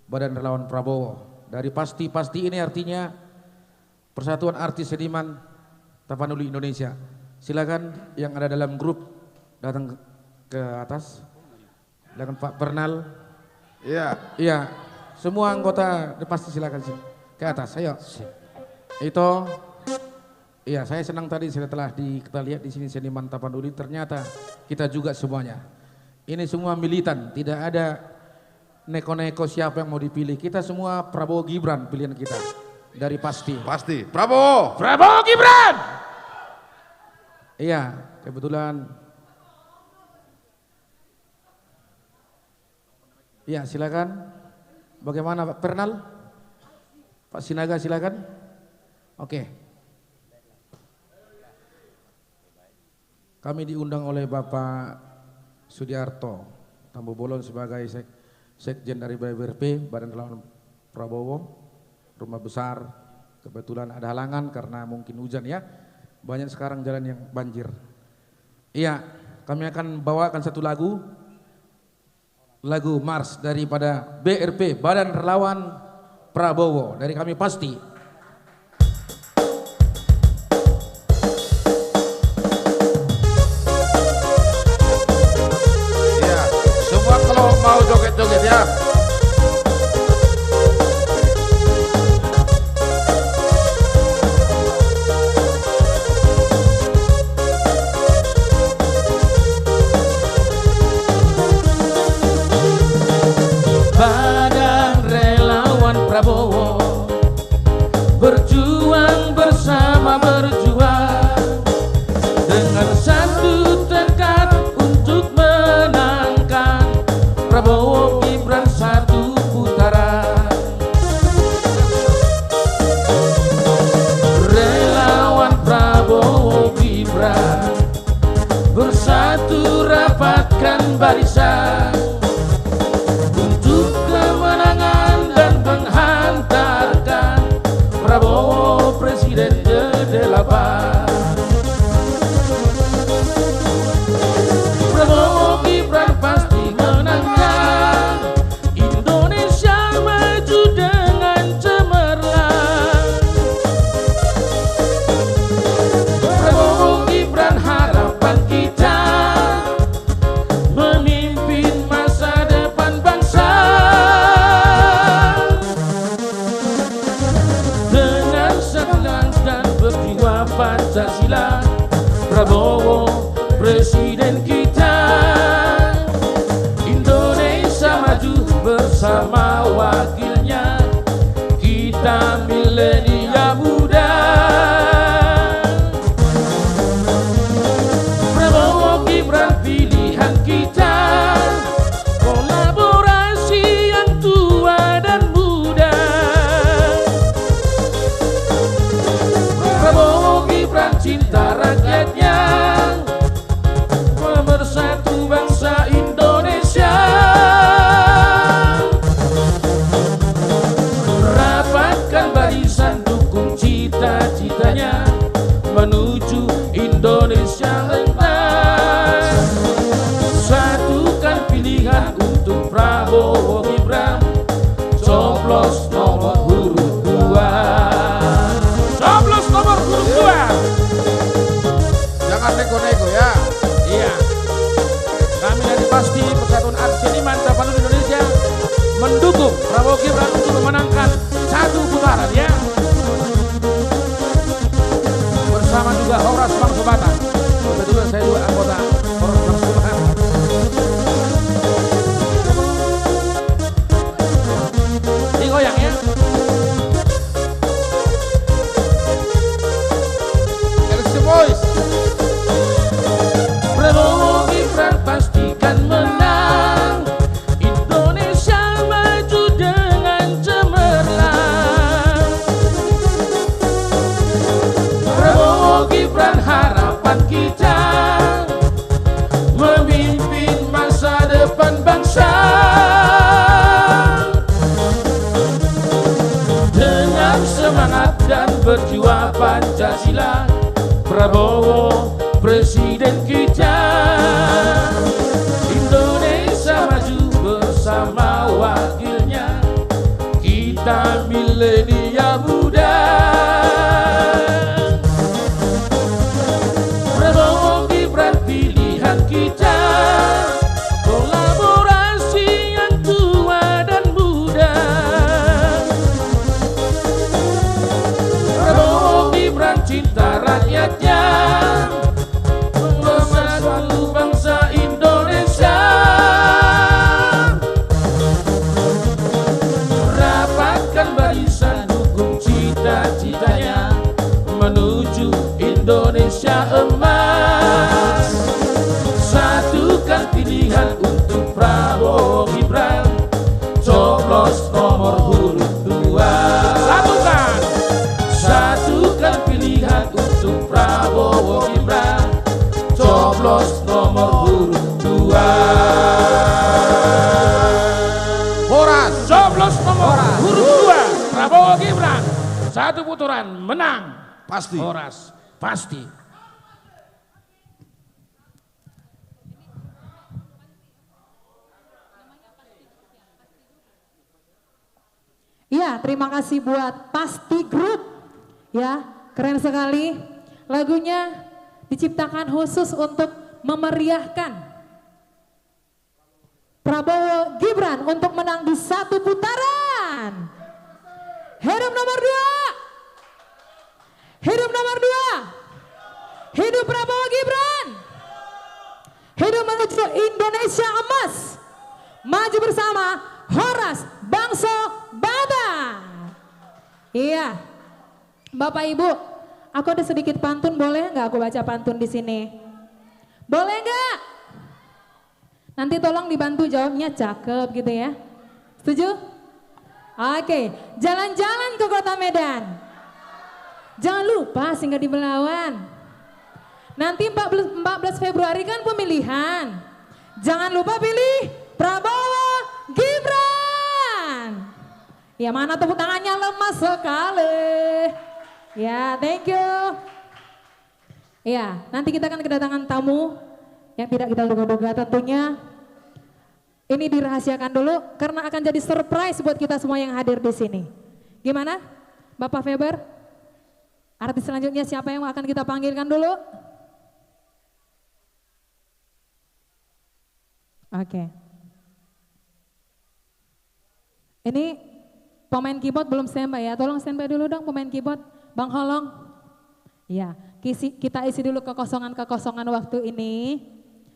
Badan Relawan Prabowo. Dari Pasti ini artinya Persatuan Artis Seniman Tapanuli Indonesia. Silakan yang ada dalam grup datang ke atas. Silakan Pak Pernal. Iya. Iya, semua anggota Pasti silakan sini ke atas. Ayo. Itu iya, saya senang tadi setelah kita lihat di sini seniman Tapanuli, ternyata kita juga semuanya. Ini semua militan, tidak ada neko-neko siapa yang mau dipilih. Kita semua Prabowo Gibran pilihan kita dari Pasti. Pasti. Prabowo. Prabowo Gibran. Iya, kebetulan. Iya, silakan. Bagaimana Pak Pernal? Pak Sinaga silakan. Oke. Kami diundang oleh Bapak Sudiarto Tambu Bolon sebagai Sekjen dari BRP, Badan Relawan Prabowo, rumah besar. Kebetulan ada halangan karena mungkin hujan ya. Banyak sekarang jalan yang banjir. Iya, kami akan bawakan satu lagu Mars daripada BRP, Badan Relawan Prabowo, dari kami Pasti. Iya, semua kalau mau joget-joget ya. Badan Relawan Prabowo, berjuang bersama berjuang dengan satu tekad untuk menangkan Prabowo Gibran satu putaran. Relawan Prabowo Gibran bersatu rapatkan barisan untuk kemenangan dan menghantarkan Prabowo Presiden ke-8. Prabowo Gibran pasti menangkan, Indonesia maju dengan cemerlang. Prabowo Gibran harapan kita, memimpin masa depan bangsa. Dengan semangat dan berjiwa Pancasila, Prabowo Presiden kita. Indonesia maju bersama wakilnya, kita milenial muda. Prabowo Gibran pilihan kita, kolaborasi yang tua dan muda. Prabowo Gibran cinta rakyatnya, ya. Iya. Kami dari Pasti Persatuan Art Seniman Tapanuli Indonesia mendukung Prabowo Gibran untuk memenangkan 1 putaran ya. Bersama juga Horas Bangso Batak. Kebetulan saya juga anggota Horas Bangso Batak. Digoyang ya. LC Boys. Prabowo Gibran pastikan menang, Indonesia maju dengan cemerlang. Prabowo Gibran harapan kita, memimpin masa depan bangsa. Dengan semangat dan berjiwa Pancasila, Prabowo Presiden kita. Indonesia maju bersama wakilnya, kita milenial muda. Prabowo Gibran pilihan kita, kolaborasi yang tua dan muda. Prabowo Gibran cinta rakyatnya, mempersatu bangsa Indonesia. Rapatkan barisan dukung cita-citanya menuju Indonesia emas. Satukan pilihan untuk Prabowo Gibran, coblos nomor huruf 2. Satukan pilihan untuk Prabowo Gibran, coblos nomor huruf 2. Horas. Coblos nomor huruf 2. Prabowo Gibran 1 putaran menang. Pasti. Horas pasti. Iya, terima kasih buat Pasti Group. Ya, keren sekali. Lagunya diciptakan khusus untuk memeriahkan Prabowo Gibran untuk menang di 1 putaran. Hidup nomor 2. Hidup nomor 2. Hidup Prabowo Gibran. Hidup menuju Indonesia emas. Maju bersama Horas Bangso Batak. Iya, Bapak Ibu, aku ada sedikit pantun, boleh nggak aku baca pantun di sini? Boleh nggak? Nanti tolong dibantu jawabnya cakep gitu ya. Setuju? Oke, jalan-jalan ke kota Medan. Jangan lupa singgah di Belawan. Nanti 14 Februari kan pemilihan. Jangan lupa pilih Prabowo Gibran. Ya, mana tepuk tangannya lemas sekali. Ya, thank you. Ya, nanti kita akan kedatangan tamu yang tidak kita duga-duga tentunya. Ini dirahasiakan dulu karena akan jadi surprise buat kita semua yang hadir di sini. Gimana, Bapak Feber? Artis selanjutnya siapa yang akan kita panggilkan dulu? Oke. Ini pemain keyboard belum standby ya, tolong standby dulu dong pemain keyboard. Bang Holong. Ya, kita isi dulu kekosongan-kekosongan waktu ini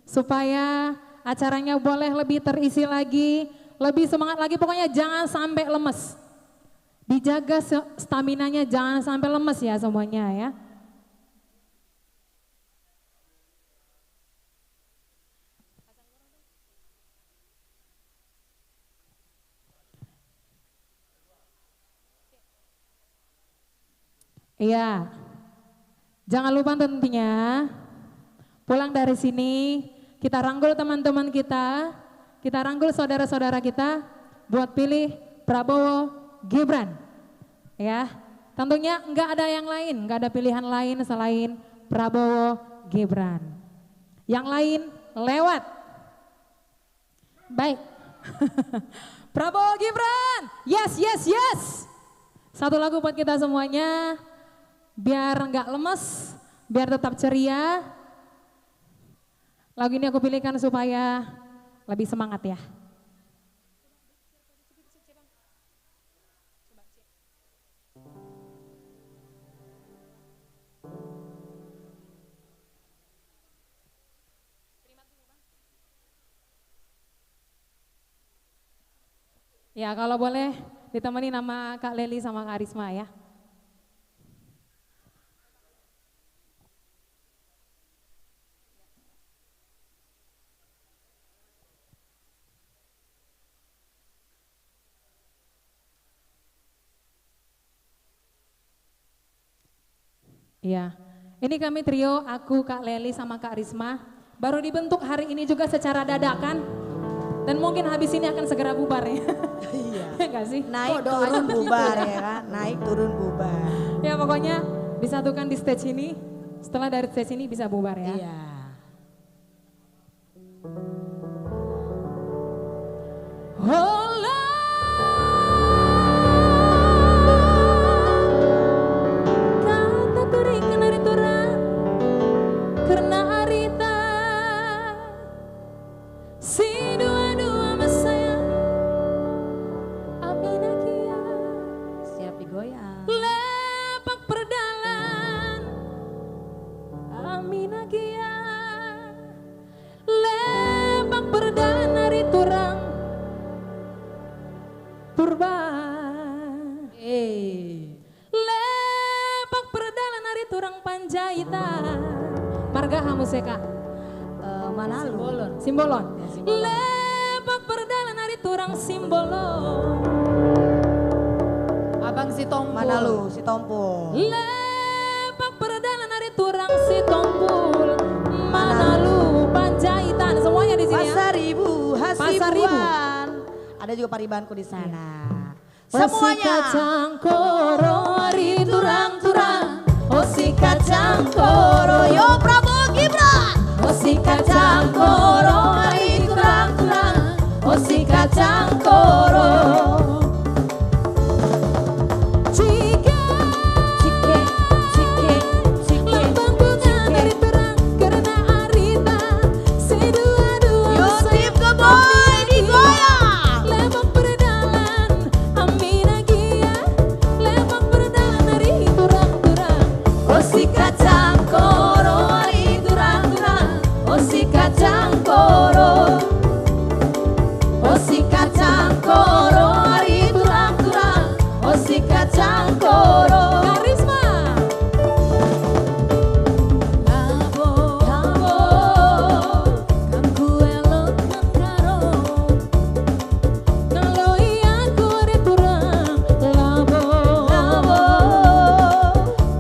supaya acaranya boleh lebih terisi lagi, lebih semangat lagi, pokoknya jangan sampai lemes. Dijaga staminanya, jangan sampai lemes ya semuanya ya. Iya, jangan lupa tentunya pulang dari sini kita rangkul teman-teman kita rangkul saudara-saudara kita buat pilih Prabowo Gibran. Ya, tentunya nggak ada yang lain, nggak ada pilihan lain selain Prabowo Gibran. Yang lain lewat. Baik, Prabowo Gibran, yes, yes, yes. Satu lagu buat kita semuanya. Biar nggak lemes, biar tetap ceria. Lagu ini aku pilihkan supaya lebih semangat ya. Ya kalau boleh ditemani nama Kak Leli sama Kak Risma ya. Iya, ini kami trio, aku, Kak Leli sama Kak Risma, baru dibentuk hari ini juga secara dadakan. Dan mungkin habis ini akan segera bubar ya. Iya. Enggak sih? Naik turun bubar ya kan, naik turun bubar. Ya pokoknya disatukan di stage ini, setelah dari stage ini bisa bubar ya. Iya. Oh kata turikan dari torang karena arita si dua-dua mesayang Amina kia Siap digoyang. lepak perdalan Amina kia lepak perdalan dari torang purba lepak perdalan dari turang Panjaitan marga hamuseka Manalo. Simbolon lepak perdalan dari turang Simbolon Abang si Tompul. Manalo, si Tompul. lepak perdalan dari turang si Tompul Manalo Panjaitan semuanya di sini ya. Pasar Ibu, Pasar Ibu. Hasibuan. Ada juga paribanku di sana. Semuanya. Kacang koro ari turang-turang Osi kacang koro, yo Prabowo Gibran. Osi kacang koro, hari turang-turang. Osi kacang koro. Cike lambang bunga dari terang karena arita sedua-dua Yo tim keboy digoyang. lemak perdalan Amina Gia lemak perdalan dari turang-turang Osi kacang koro, hari turang-turang. Osi kacang koro. Osi kacang koro, hari turang-turang. Osi kacang koro. Karisma Labo, labo, kan ku elokkan karo. ngaloi aku ari turang labo Labo,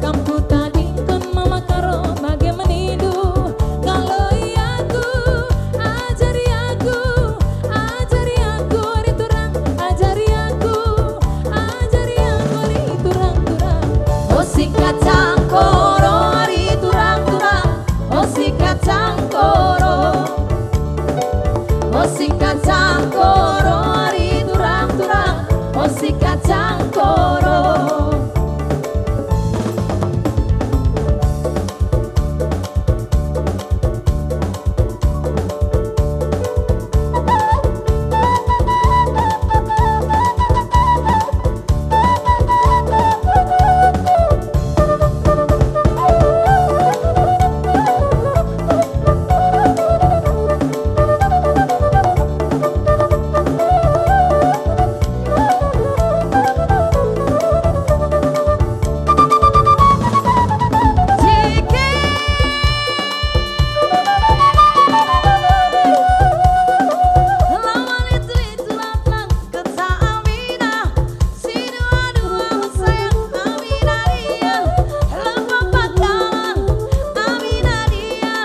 kamu tadi kan mama karo bagai menidu ngaloi aku ajari aku ari turang ajari aku ari turang-turang osi kacang koro, hari turang-turang. Osi kacang koro. Osi kacang koro, hari turang-turang. Osi kacang koro. Lawan itu lapang kata Amina, si dua-dua sayang Amina dia, lepas pakalan Amina dia,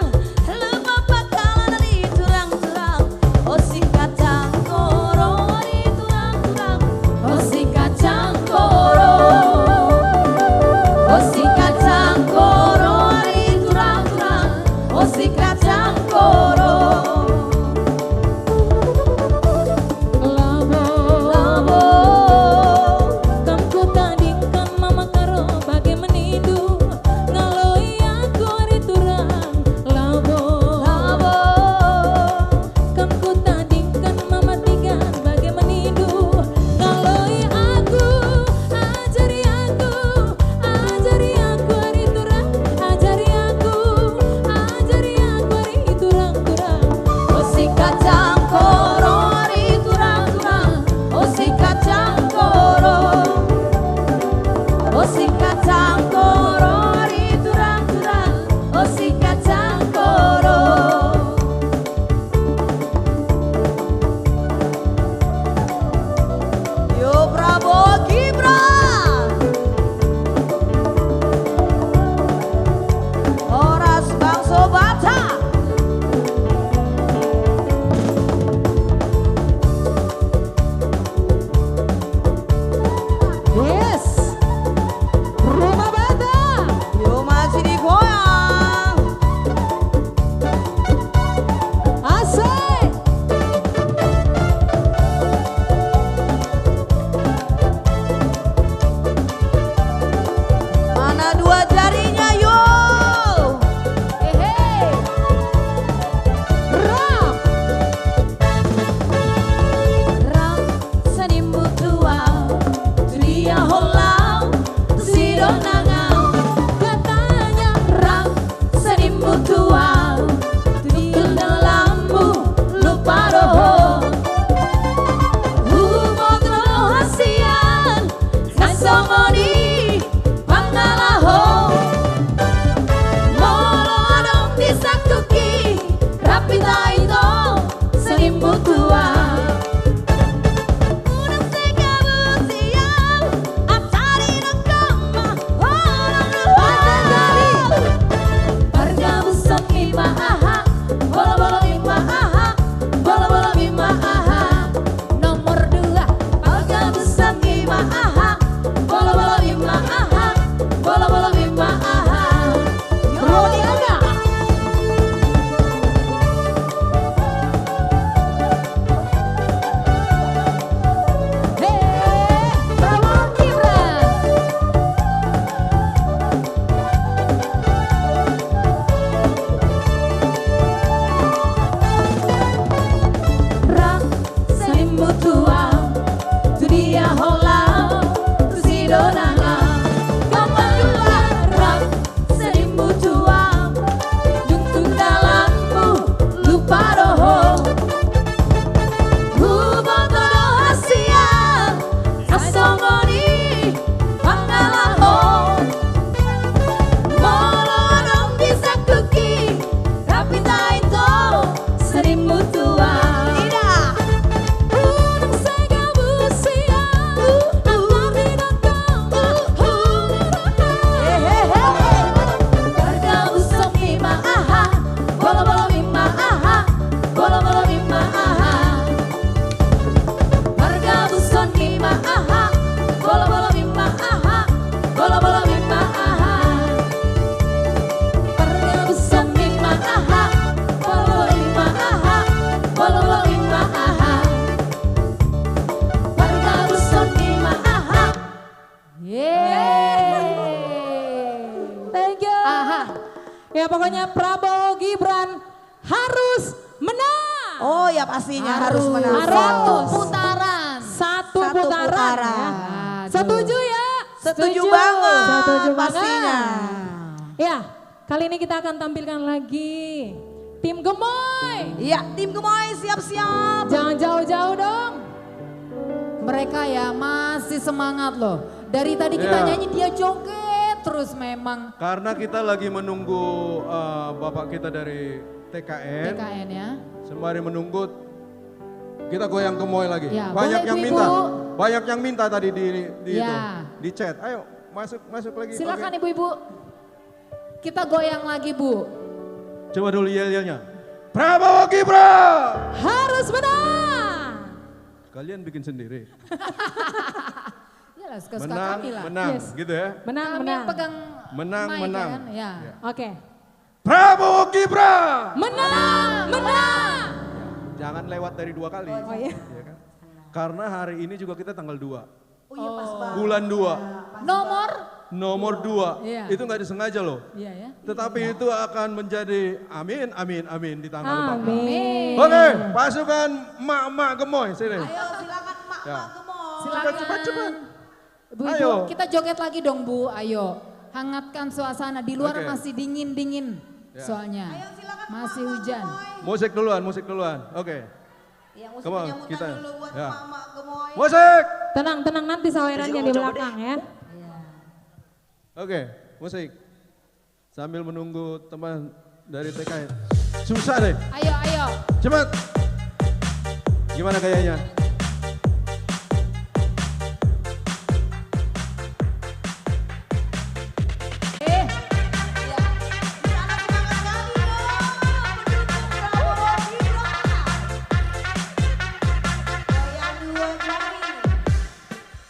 lepas pakalan dari turang-turang. Osi kacang koro, dari turang-turang. Osi kacang koro. Osi kacang koro, dari turang-turang. Osi kacang koro. labo kamu tadi kan mama karo bagai menidu ngaloi aku ari turang labo Labo, pokoknya Prabowo Gibran harus menang. Oh ya pastinya harus menang. Satu putaran. Satu Satu putaran. putaran. Ya. Setuju ya? Setuju banget. Setuju banget. Pastinya. Ya, kali ini kita akan tampilkan lagi tim Gemoy. Iya, tim Gemoy siap-siap. Jangan jauh-jauh dong. Mereka ya masih semangat loh. Dari tadi kita Iya. nyanyi dia joget terus memang. Karena kita lagi menunggu bapak kita dari TKN. TKN ya. Sembari menunggu kita goyang Gemoy lagi. Ya, Banyak boleh yang ibu-ibu. minta. Banyak yang minta tadi di Ya. di chat. Ayo masuk lagi. Silakan Oke. ibu-ibu. Kita goyang lagi Bu. Coba dulu yel-yelnya. Prabowo Gibran. Harus menang. Kalian bikin sendiri. Yalah suka-suka Menang, kami lah. menang, Yes. gitu ya. Menang, Kami menang. yang pegang Menang, mic menang. kan? Ya. Oke. Prabowo Gibran. Menang, menang. Jangan lewat dari 2 kali. Oh iya. Iya kan? Karena hari ini juga kita tanggal 2. Oh iya pas banget. Bulan 2. Nomor 2. Iya. Itu nggak disengaja loh. Iya ya. Tetapi itu akan menjadi amin, amin, amin di tanggal 4. Amin. Oke, pasukan emak-emak Gemoy sini. Ayo silakan Mak Ya. Gemoy. Silakan. Cepat. Bu-ibu, Ayo. kita joget lagi dong Bu, ayo. Hangatkan suasana, di luar Oke. masih dingin-dingin Ya. soalnya. Ayo silakan Masih Mak hujan. Gemoy. Musik duluan. Oke. Yang musik Come on, penyambutan kita. dulu buat Ya. Mak Gemoy. Musik. Tenang, tenang nanti sawerannya di belakang ya. Oke, musik. Sambil menunggu teman dari TKN. Susah deh. Ayo. Cepat. Gimana kayaknya? Eh, Ya. Di sana semangat sekali dong. Mendukung Prabowo Gibran. Goyang 2 jari.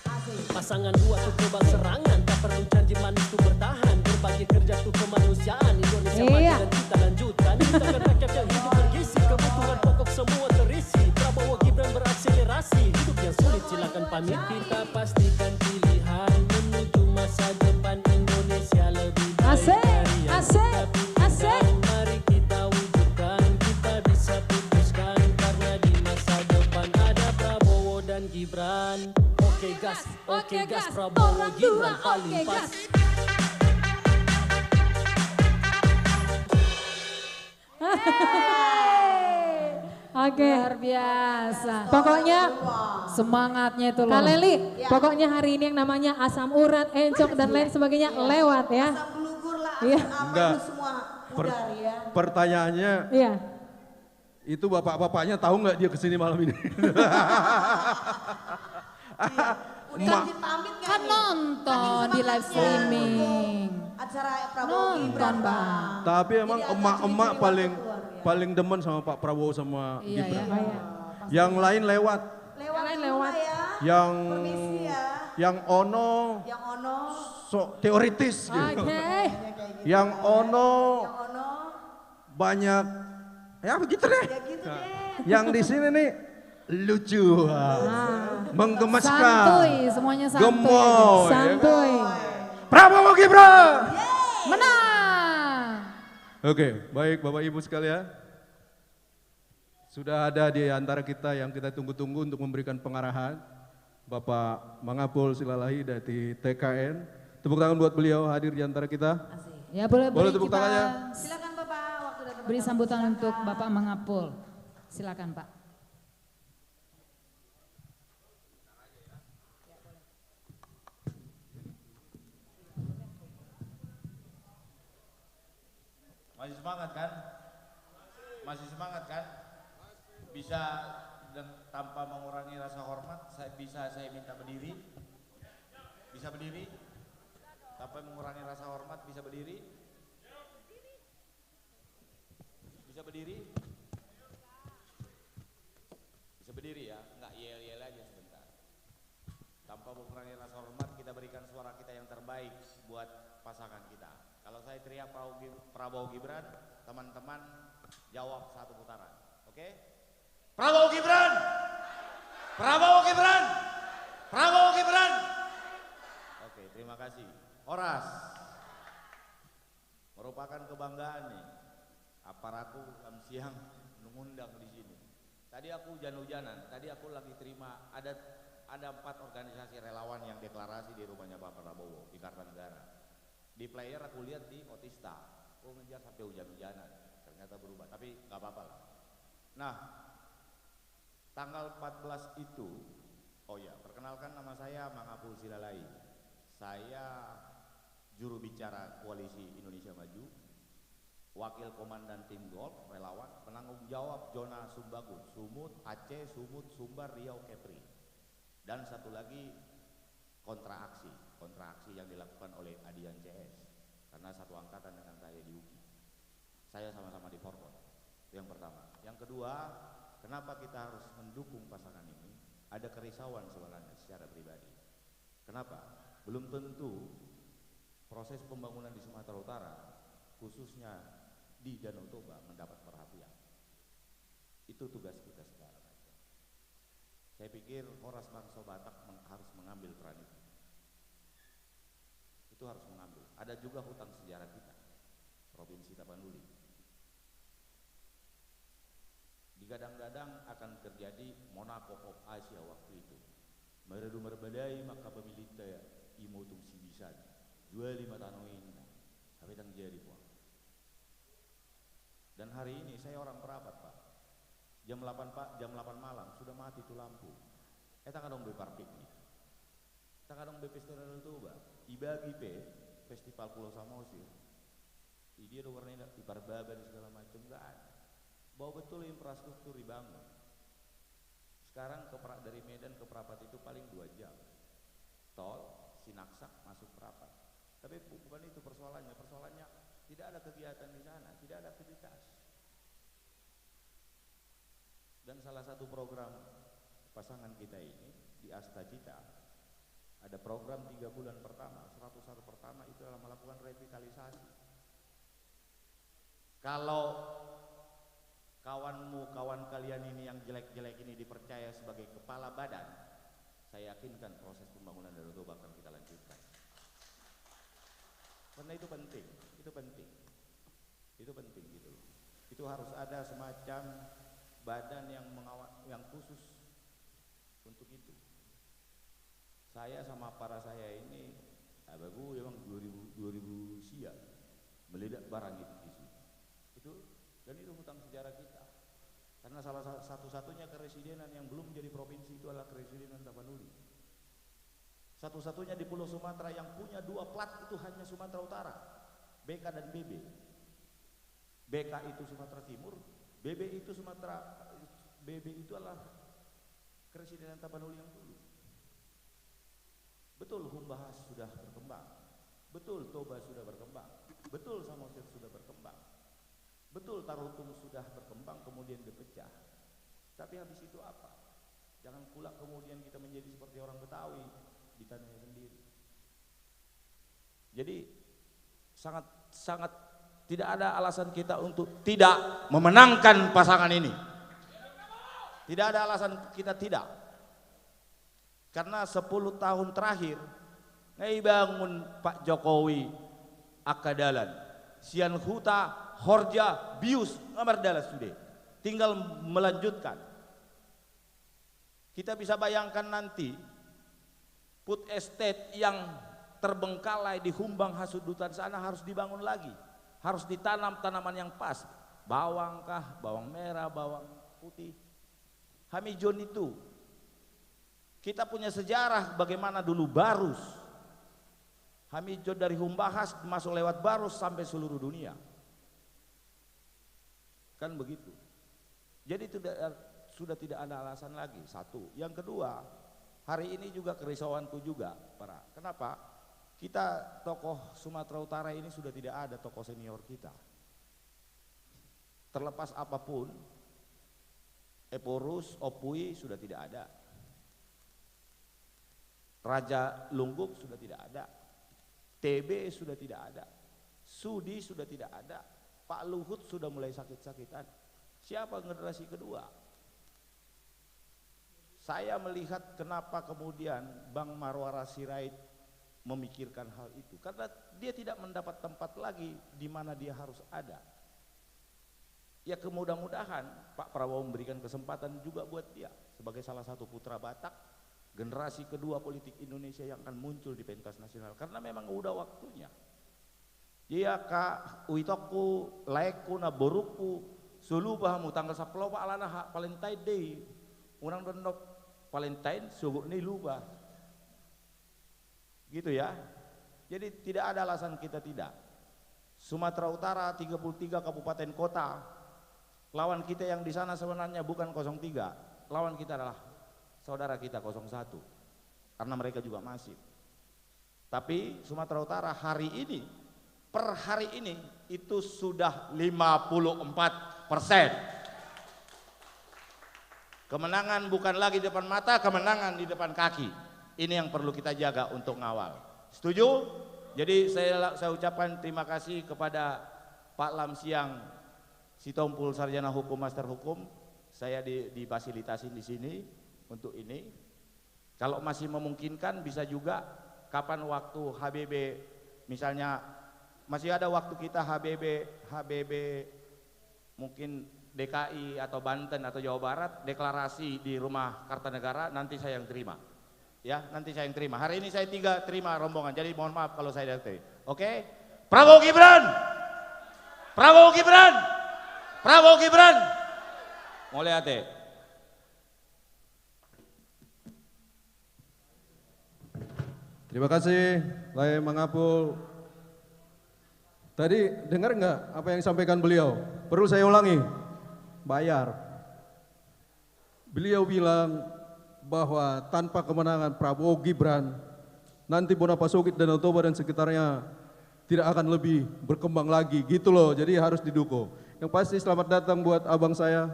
Asik. Pasangan dua tuh kebang serangan, tak perlu janji manis tuh bertahan. Berbagi kerja tuh kemanusiaan, Indonesia maju Iya. dan kita lanjutkan. Ciptakan rakyat yang hidup bergizi, kebutuhan pokok semua terisi. Prabowo Gibran berakselerasi, hidup yang sulit silakan pamit. Kita pastikan pilihan menuju masa depan Indonesia lebih baik Asik, dari yang asik, kita pikirkan. asik. Mari kita wujudkan, kita bisa putuskan karena di masa depan ada Prabowo dan Gibran. Oke gas, Prabowo Orang Gibran dua, paling oke, pas. gas. Oke. luar biasa. Pokoknya Semangatnya itu loh. Kak Leli, pokoknya hari ini yang namanya asam urat, encok dan lain sebagainya lewat ya. Asam blugur lah, Iya. apa Enggak. itu semua pudar ya. Pertanyaannya, Iya. itu bapak-bapaknya tahu nggak dia kesini malam ini? Udah pamit nggak Kan nih? nonton di live streaming. Acara Prabowo Gibran Bang. Tapi emang Jadi agak emak-emak ciri-ciri paling waktu keluar, paling demen sama Pak Prabowo sama Iya ya. Gibran. Yang lain lewat, Lewat Yang lain dulu lewat. lah ya. yang Permisi ya. yang ono Yang ono, sok teoritis gitu. Oke. Yang ono yang ono, banyak ya begitu deh. ya gitu deh. Yang di sini nih lucu, menggemaskan, Santuy, semuanya santuy. gemoy, ya kan? Santuy. Prabowo Gibran. Menang. Oke, baik Bapak Ibu sekalian. Sudah ada di antara kita yang kita tunggu-tunggu untuk memberikan pengarahan. Bapak Mangapul Silalahi dari TKN. Tepuk tangan buat beliau hadir di antara kita. Ya boleh Boleh beri tepuk kita tangannya? Silakan Bapak, waktu datang. beri sambutan untuk Bapak Mangapul. Silakan Pak. Masih semangat kan? Masih semangat kan? Bisa dan tanpa mengurangi rasa hormat, saya minta berdiri. Bisa berdiri? Tanpa mengurangi rasa hormat, bisa berdiri? Bisa berdiri? Bisa berdiri ya, nggak yel-yel aja sebentar. Tanpa mengurangi rasa hormat, kita berikan suara kita yang terbaik buat pasangan kita. Kalau saya teriak Prabowo Gibran, teman-teman jawab satu putaran. Oke? Prabowo Gibran! Prabowo Gibran! Prabowo Gibran! Oke, terima kasih. Horas. merupakan kebanggaan nih. Aparatku jam siang mengundang di sini. Tadi aku hujan-hujanan, tadi aku lagi terima ada 4 organisasi relawan yang deklarasi di rumahnya Pak Prabowo di Kartanegara. Di player aku lihat di Otista, aku ngejar sampai hujan-hujanan, ternyata berubah, tapi nggak apa-apa lah. Nah, tanggal 14 itu, oh ya, perkenalkan nama saya Mang Apul Silalai. Saya juru bicara Koalisi Indonesia Maju, Wakil Komandan Tim Golf, relawan, penanggung jawab zona Sumbagun, Sumut, Aceh, Sumut, Sumbar, Riau, Kepri. Dan satu lagi kontra aksi yang dilakukan oleh Adian CS, karena satu angkatan dengan saya di UKI. Saya sama-sama di Forkon, itu yang pertama. Yang kedua, kenapa kita harus mendukung pasangan ini? Ada kerisauan sebenarnya secara pribadi. Kenapa? Belum tentu proses pembangunan di Sumatera Utara, khususnya di Danau Toba, mendapat perhatian. Itu tugas kita sekarang. Saya pikir Horas Bangsa Batak harus mengambil peran itu. Itu harus mengambil. Ada juga hutang sejarah kita, Provinsi Tapanuli. Digadang-gadang akan terjadi Monaco of Asia waktu itu. Meredu merbadai maka pemilita imotung sibisan. 25 tanoin, tapi tang jadi Pak. Dan hari ini saya orang perapat Pak. Jam 8 Pak, jam 8 malam sudah mati tuh lampu. Eta kadang beparpik nih. Eta kadang be festival Toba. Ibagi pe festival Pulau Samosir. Dia do warnanya iparbaban segala macam enggak ada. Bahwa betul infrastruktur dibangun. Sekarang dari Medan ke Prapat itu paling 2 jam. Tol, Sinaksak masuk Prapat. Tapi bukan itu persoalannya. Persoalannya tidak ada kegiatan di sana, tidak ada aktivitas. Dan salah satu program pasangan kita ini di Asta Cita, ada program 3 bulan pertama, 101 pertama itu adalah melakukan revitalisasi. Kalau kawan kalian ini yang jelek-jelek ini dipercaya sebagai kepala badan, saya yakinkan proses pembangunan Danau Toba akan kita lanjutkan. Karena itu penting gitu loh. Itu harus ada semacam badan yang khusus untuk itu. Saya sama para saya ini, abagu memang 2000 siap meledak barang itu di sini. Dan itu hutang sejarah kita. Karena salah satu-satunya keresidenan yang belum jadi provinsi itu adalah keresidenan Tapanuli. Satu-satunya di Pulau Sumatera yang punya 2 plat itu hanya Sumatera Utara, BK dan BB. BK itu Sumatera Timur, BB itu adalah keresidenan Tapanuli yang dulu. Betul Humbahas sudah berkembang, betul Toba sudah berkembang, betul Samosir sudah berkembang, betul Tarutung sudah berkembang kemudian dipecah. Tapi habis itu apa? Jangan pula kemudian kita menjadi seperti orang Betawi di tanahnya sendiri. Jadi sangat tidak ada alasan kita untuk tidak memenangkan pasangan ini. Tidak ada alasan kita tidak. Karena 10 tahun terakhir ngai bangun Pak Jokowi akadalan. Sian huta, horja, bius, ngamardalas sudah. Tinggal melanjutkan. Kita bisa bayangkan nanti food estate yang terbengkalai di Humbang Hasudutan sana harus dibangun lagi. Harus ditanam tanaman yang pas. Bawang kah, bawang merah, bawang putih. Hamijon itu. Kita punya sejarah bagaimana dulu Barus. Hamijon dari Humbahas masuk lewat Barus sampai seluruh dunia. Kan begitu. Jadi sudah tidak ada alasan lagi. Satu. Yang kedua, hari ini juga kerisauanku juga. Kenapa? Kita tokoh Sumatera Utara ini sudah tidak ada tokoh senior kita. Terlepas apapun, Eporus, Opui sudah tidak ada. Raja Lungguk sudah tidak ada. TB sudah tidak ada. Sudi sudah tidak ada. Pak Luhut sudah mulai sakit-sakitan. Siapa generasi kedua? Saya melihat kenapa kemudian Bang Marwara Sirait memikirkan hal itu karena dia tidak mendapat tempat lagi di mana dia harus ada. Ya kemudah-mudahan Pak Prabowo memberikan kesempatan juga buat dia sebagai salah satu putra Batak, generasi kedua politik Indonesia yang akan muncul di pentas nasional karena memang udah waktunya. Dia ka uitokku laiku na boruku sulubahamu tanggal 10 alana hak Valentine Day. Urang dondok Valentine subuh ini lubah. Gitu ya. Jadi tidak ada alasan kita tidak. Sumatera Utara 33 kabupaten kota. Lawan kita yang di sana sebenarnya bukan 03. Lawan kita adalah saudara kita 01. Karena mereka juga masif. Tapi Sumatera Utara hari ini, per hari ini itu sudah 54%. Kemenangan bukan lagi di depan mata, kemenangan di depan kaki. Ini yang perlu kita jaga untuk ngawal. Setuju? Jadi saya ucapkan terima kasih kepada Pak Lamsiang Sitompul Sarjana Hukum, Master Hukum. Saya difasilitasin di sini untuk ini. Kalau masih memungkinkan bisa juga kapan waktu HBB, misalnya masih ada waktu kita HBB mungkin DKI atau Banten atau Jawa Barat deklarasi di Rumah Kartanegara, nanti saya yang terima. Ya, nanti saya yang terima. Hari ini saya 3 terima rombongan. Jadi mohon maaf kalau saya datang. Oke? Prabowo Gibran. Prabowo Gibran. Prabowo Gibran. Mulai ate. Terima kasih, Lai Mangapul. Tadi dengar nggak apa yang disampaikan beliau? Perlu saya ulangi? Bayar. Beliau bilang bahwa tanpa kemenangan Prabowo Gibran, nanti Bonapasogit, Danau Toba dan sekitarnya tidak akan lebih berkembang lagi, gitu loh. Jadi harus didukung. Yang pasti selamat datang buat abang saya,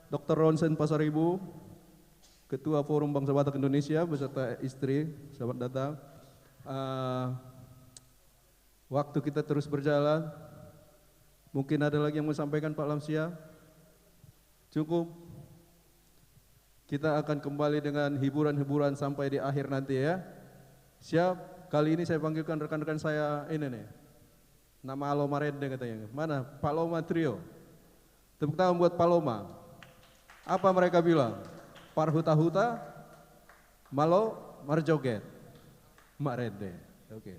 Dr. Ronsen Pasaribu, Ketua Forum Bangsa Batak Indonesia beserta istri. Selamat datang. Waktu kita terus berjalan. Mungkin ada lagi yang mau sampaikan Pak Lamsia? Cukup. Kita akan kembali dengan hiburan-hiburan sampai di akhir nanti ya. Siap? Kali ini saya panggilkan rekan-rekan saya ini nih. Nama Paloma Rende katanya. Mana? Paloma Trio. Tepuk tangan buat Paloma. Apa mereka bilang? Parhuta-huta, Malo, Marjoget, Mak Rende. Oke.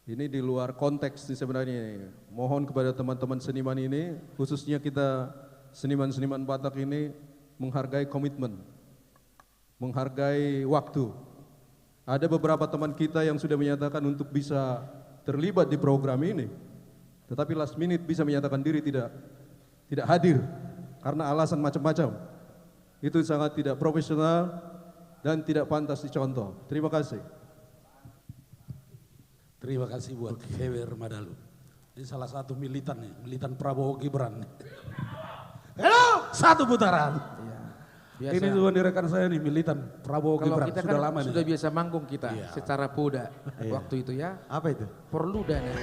Ini di luar konteks sebenarnya. Mohon kepada teman-teman seniman ini, khususnya kita seniman-seniman Batak ini menghargai komitmen, menghargai waktu. Ada beberapa teman kita yang sudah menyatakan untuk bisa terlibat di program ini, tetapi last minute bisa menyatakan diri tidak hadir karena alasan macam-macam. Itu sangat tidak profesional dan tidak pantas dicontoh. Terima kasih. Terima kasih buat Hewer Madalu. Ini salah satu militan nih, militan Prabowo Gibran. Halo, 1 putaran. Biasa. Ini juga rekan saya nih, militan Prabowo Kalau Gibran. kita Sudah kan lama sudah nih. biasa manggung kita secara poda waktu itu ya. Apa itu? Perluda nih.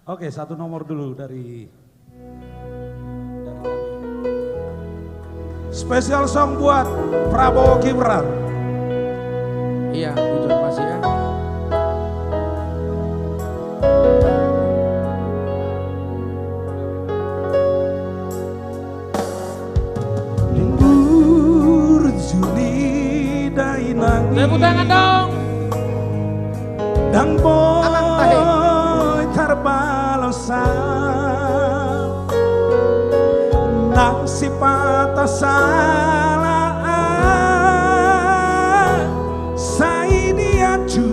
Oke, 1 nomor dulu dari kami. Spesial song buat Prabowo Gibran. Iya, tujuan masih ya. Tepuk tangan dong. Dan boy terbalosa nang si patah salah sai dia cu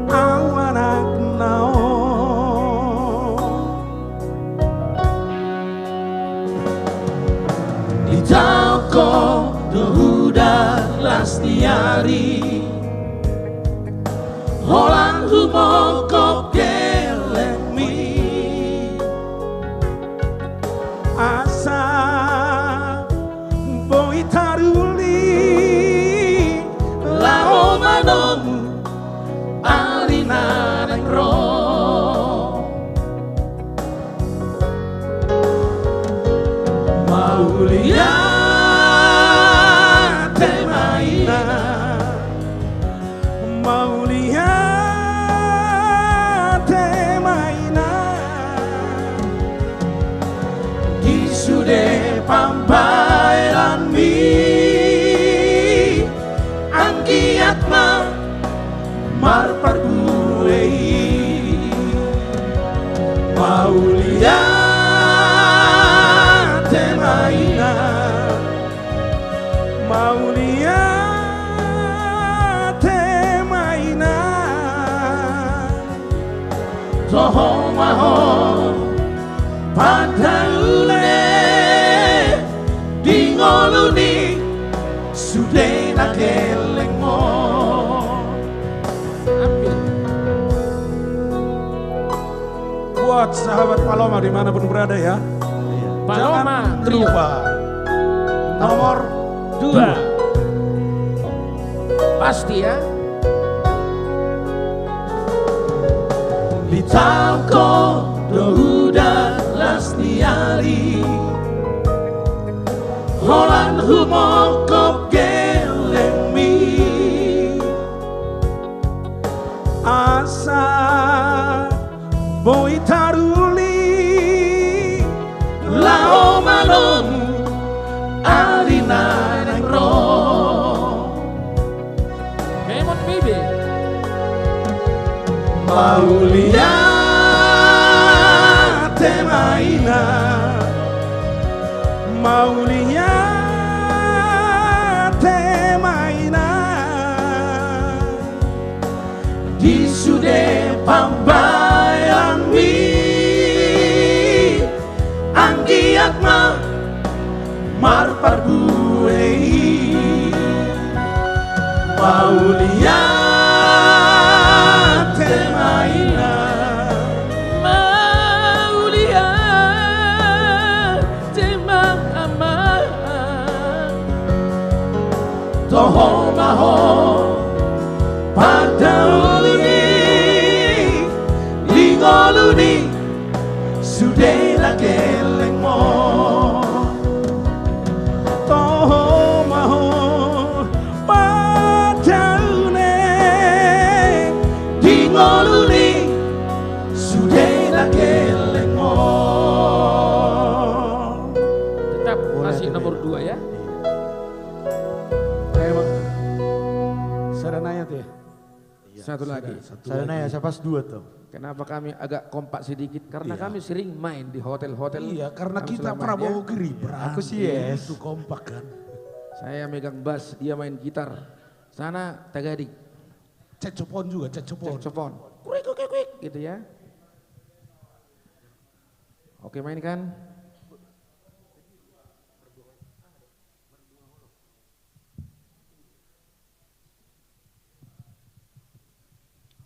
awanak nao di toko dohuda lastiari Holang humoko gelemi asa boy taruli lao manomu alina nengro maulia Maulia te maina, Maulia te maina, toho maho padaule dingoluni sudah nak elengmo. Buat sahabat Paloma dimanapun berada ya, Paloma jangan lupa nomor 2 pasti ya. Bitauko dohuda lasniari Holan humokop gelemi asa boy taruli lao malom alina nangro Kemon Bibi Maulia te maina, Maulia te maina, di sude pambayan mi anggiat ma marpar buei Maulia te maina, Maulia te mama toho maho padauli lingoluni sudah lagelengmo toho maho padauli lingoluni sudah lagelengmo. tetap masih nomor 2 ya. Sarananya tuh ya? Satu lagi. Sarananya siapa 2 tuh? Kenapa kami agak kompak sedikit? Karena kami sering main di hotel-hotel. Iya, karena Kami kita selama Prabowo ya. Gibran. Aku sih yes. Itu kompak kan. Saya megang bass, dia main gitar. Sana tagadik. Cecopon juga, cecopon. Cecopon. Kuik, kuik, kuik, gitu ya. Oke main kan?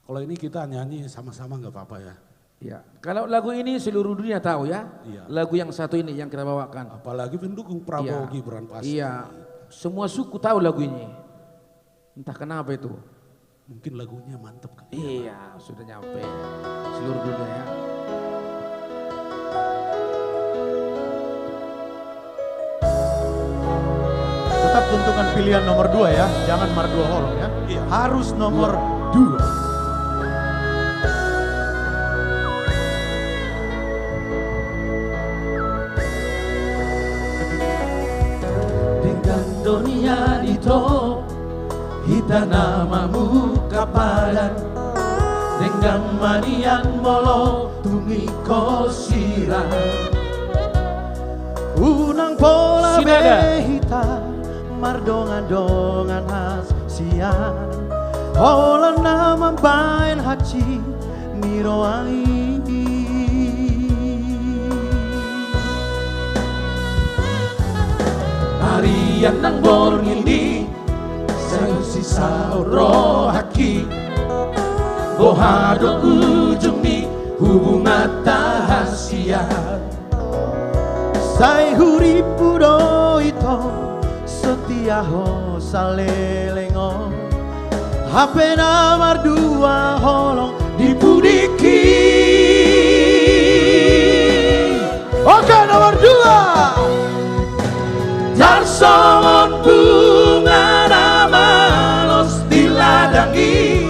Kalau ini kita nyanyi sama-sama nggak apa-apa ya. Ya, kalau lagu ini seluruh dunia tahu ya. Iya. Lagu yang satu ini yang kita bawakan. Apalagi pendukung Prabowo Iya. Gibran pasti. Iya, semua suku tahu lagu ini. Entah kenapa itu. Mungkin lagunya mantep kan. Iya, sudah nyampe seluruh dunia ya. Tetap tentukan pilihan nomor 2 ya, jangan Mardua Holong ya. Iya. Harus nomor 2. Dengan dunia itu hita namamu kapalan dengan manian molo tumi kosira unang pola behita mardongan-dongan hasian holan nama bain haci niroai Arian nang borngindi sisa roh haki bohado ujung ni hubungan tahasiat sai huripu do ito setia ho salelengo HP nomor 2 holong dipudiki. Oke nomor 2 Jarsongon bunga nama los diladangi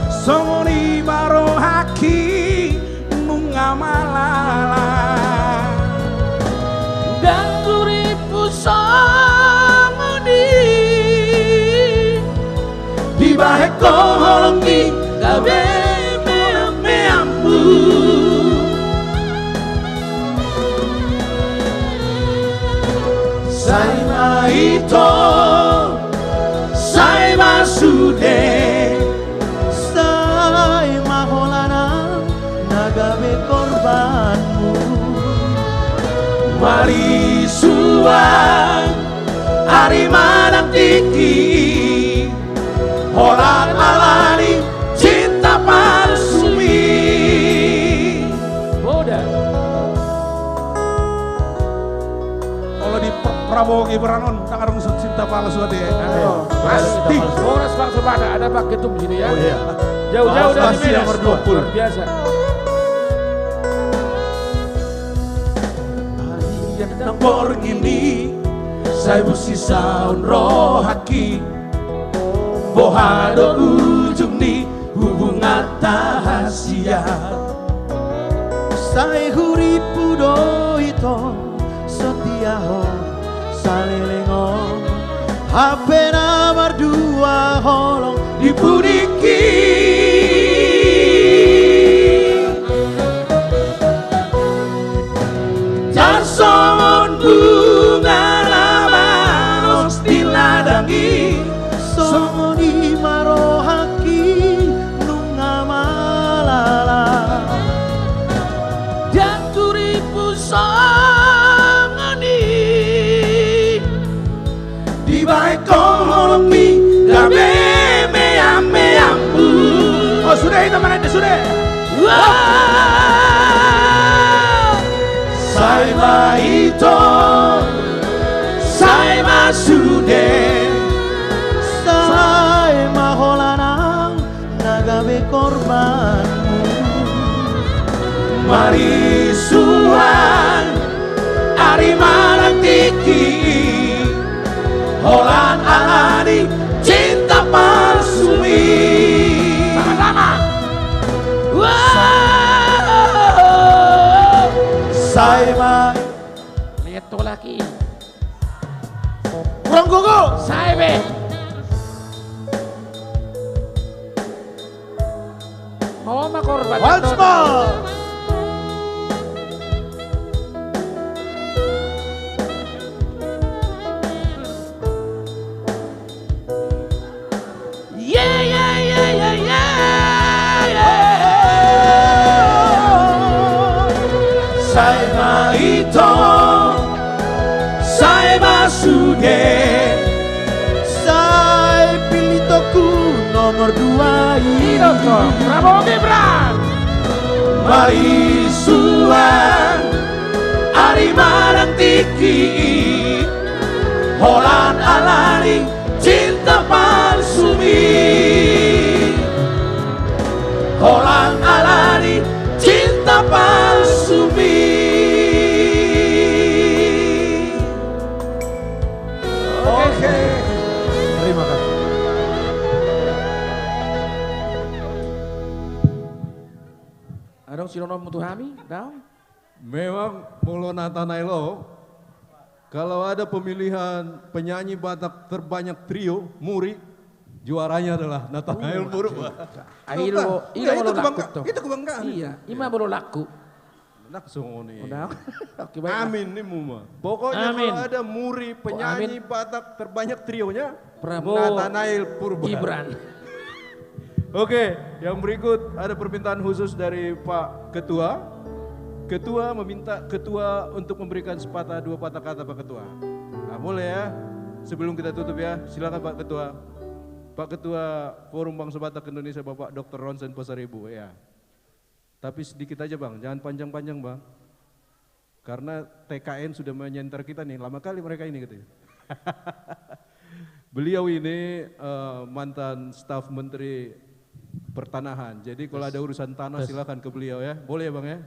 songoni baro haki bunga malala dan turipu songoni di baheko holongi gawe meam ito say masude say maholana nagabe korbanmu mari suang ari manang tiki orang alani cinta palsumi Boda. Kalau di Prabowo Gibran on tangan rusut cinta palsu hati ya. Pasti. Horas Bang Sobada ada Pak Ketum sini ya. Oh iya. Jauh-jauh dari Pasti Medan. nomor 20. Luar biasa. Nang por ngini saya busi saun rohaki bohado ujung ni hubungan tahasia say huripu do ito setia ho salelengo hape namar dua holong dipudiki Jason bunga lama diladangi songoni marohaki nunga malala dan turipu songoni di baik kolongi gabe meambu Oh sudah itu mana itu sudah. Sai ito sai masude say maholanang nagabe korbanmu mari suan ari manang tiki holan alani cinta palsumi sama-sama say ma Lihat tuh lagi. Kurang gugu. Saya be. Mau mah korban. Once more. yeah yeah yeah yeah yeah sai ito sai masude say pilitoku nomor 2 ini Prabowo Gibran. mari suan ari manang tiki holan alani cinta palsumi holan alani cinta palsumi Oke. Terima kasih. Adong Sirono Mutuhami, daun. Memang Molo Nathanaelo, kalau ada pemilihan penyanyi Batak terbanyak trio, Muri, juaranya adalah Nathanael Purba. Ilo itu laku tuh. Itu kebanggaan. Iya, ima baru laku. Langsung nih. Udah. Oke, baik. Amin nih Muma. Pokoknya Amin. kalau ada Muri penyanyi Amin. Batak terbanyak trionya, Prabowo Nathanael Purba. Gibran. Oke, yang berikut ada permintaan khusus dari Pak Ketua. Ketua meminta Ketua untuk memberikan dua patah kata Pak Ketua. Nah, boleh ya? Sebelum kita tutup ya, silakan Pak Ketua. Pak Ketua Forum Bangsa Batak Indonesia Bapak Dr. Ronsen Pasaribu ya. Tapi sedikit aja Bang, jangan panjang-panjang Bang. Karena TKN sudah menyenter kita nih, lama kali mereka ini gitu ya. Beliau ini mantan staf Menteri Pertanahan. Jadi kalau ada urusan tanah silakan ke beliau ya. Boleh ya Bang ya?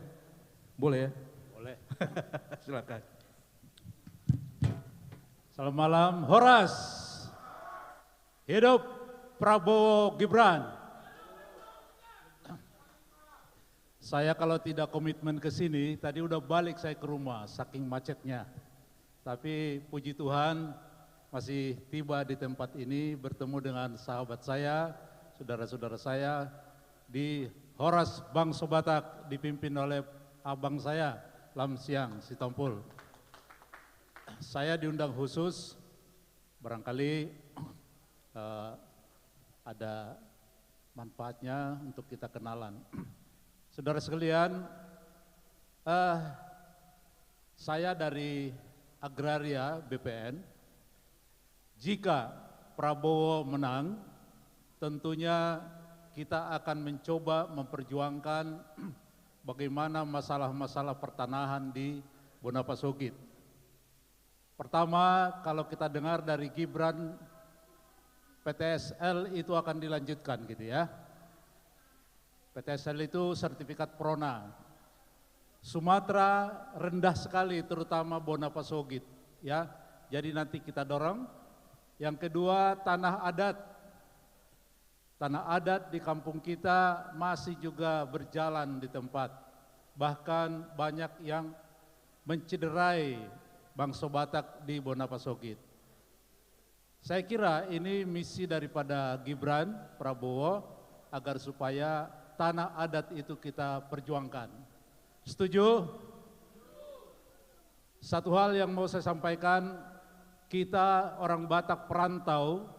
Boleh ya? Boleh. Silakan. Selamat malam, Horas. Hidup Prabowo Gibran. Saya kalau tidak komitmen ke sini, tadi udah balik saya ke rumah, saking macetnya. Tapi puji Tuhan masih tiba di tempat ini bertemu dengan sahabat saya, saudara-saudara saya di Horas Bangsa Batak dipimpin oleh abang saya, Lam Siang Sitompul. Saya diundang khusus barangkali ada manfaatnya untuk kita kenalan. Saudara sekalian, saya dari Agraria BPN. Jika Prabowo menang, tentunya kita akan mencoba memperjuangkan bagaimana masalah-masalah pertanahan di Bonapasogit. Pertama, kalau kita dengar dari Gibran, PTSL itu akan dilanjutkan gitu ya. PTSL itu sertifikat Prona. Sumatera rendah sekali, terutama Bonapasogit ya. Jadi nanti kita dorong. Yang kedua, tanah adat. Tanah adat di kampung kita masih juga berjalan di tempat. Bahkan banyak yang mencederai bangsa Batak di Bonapasogit. Saya kira ini misi daripada Gibran Prabowo agar supaya tanah adat itu kita perjuangkan. Setuju? Satu hal yang mau saya sampaikan, kita orang Batak perantau,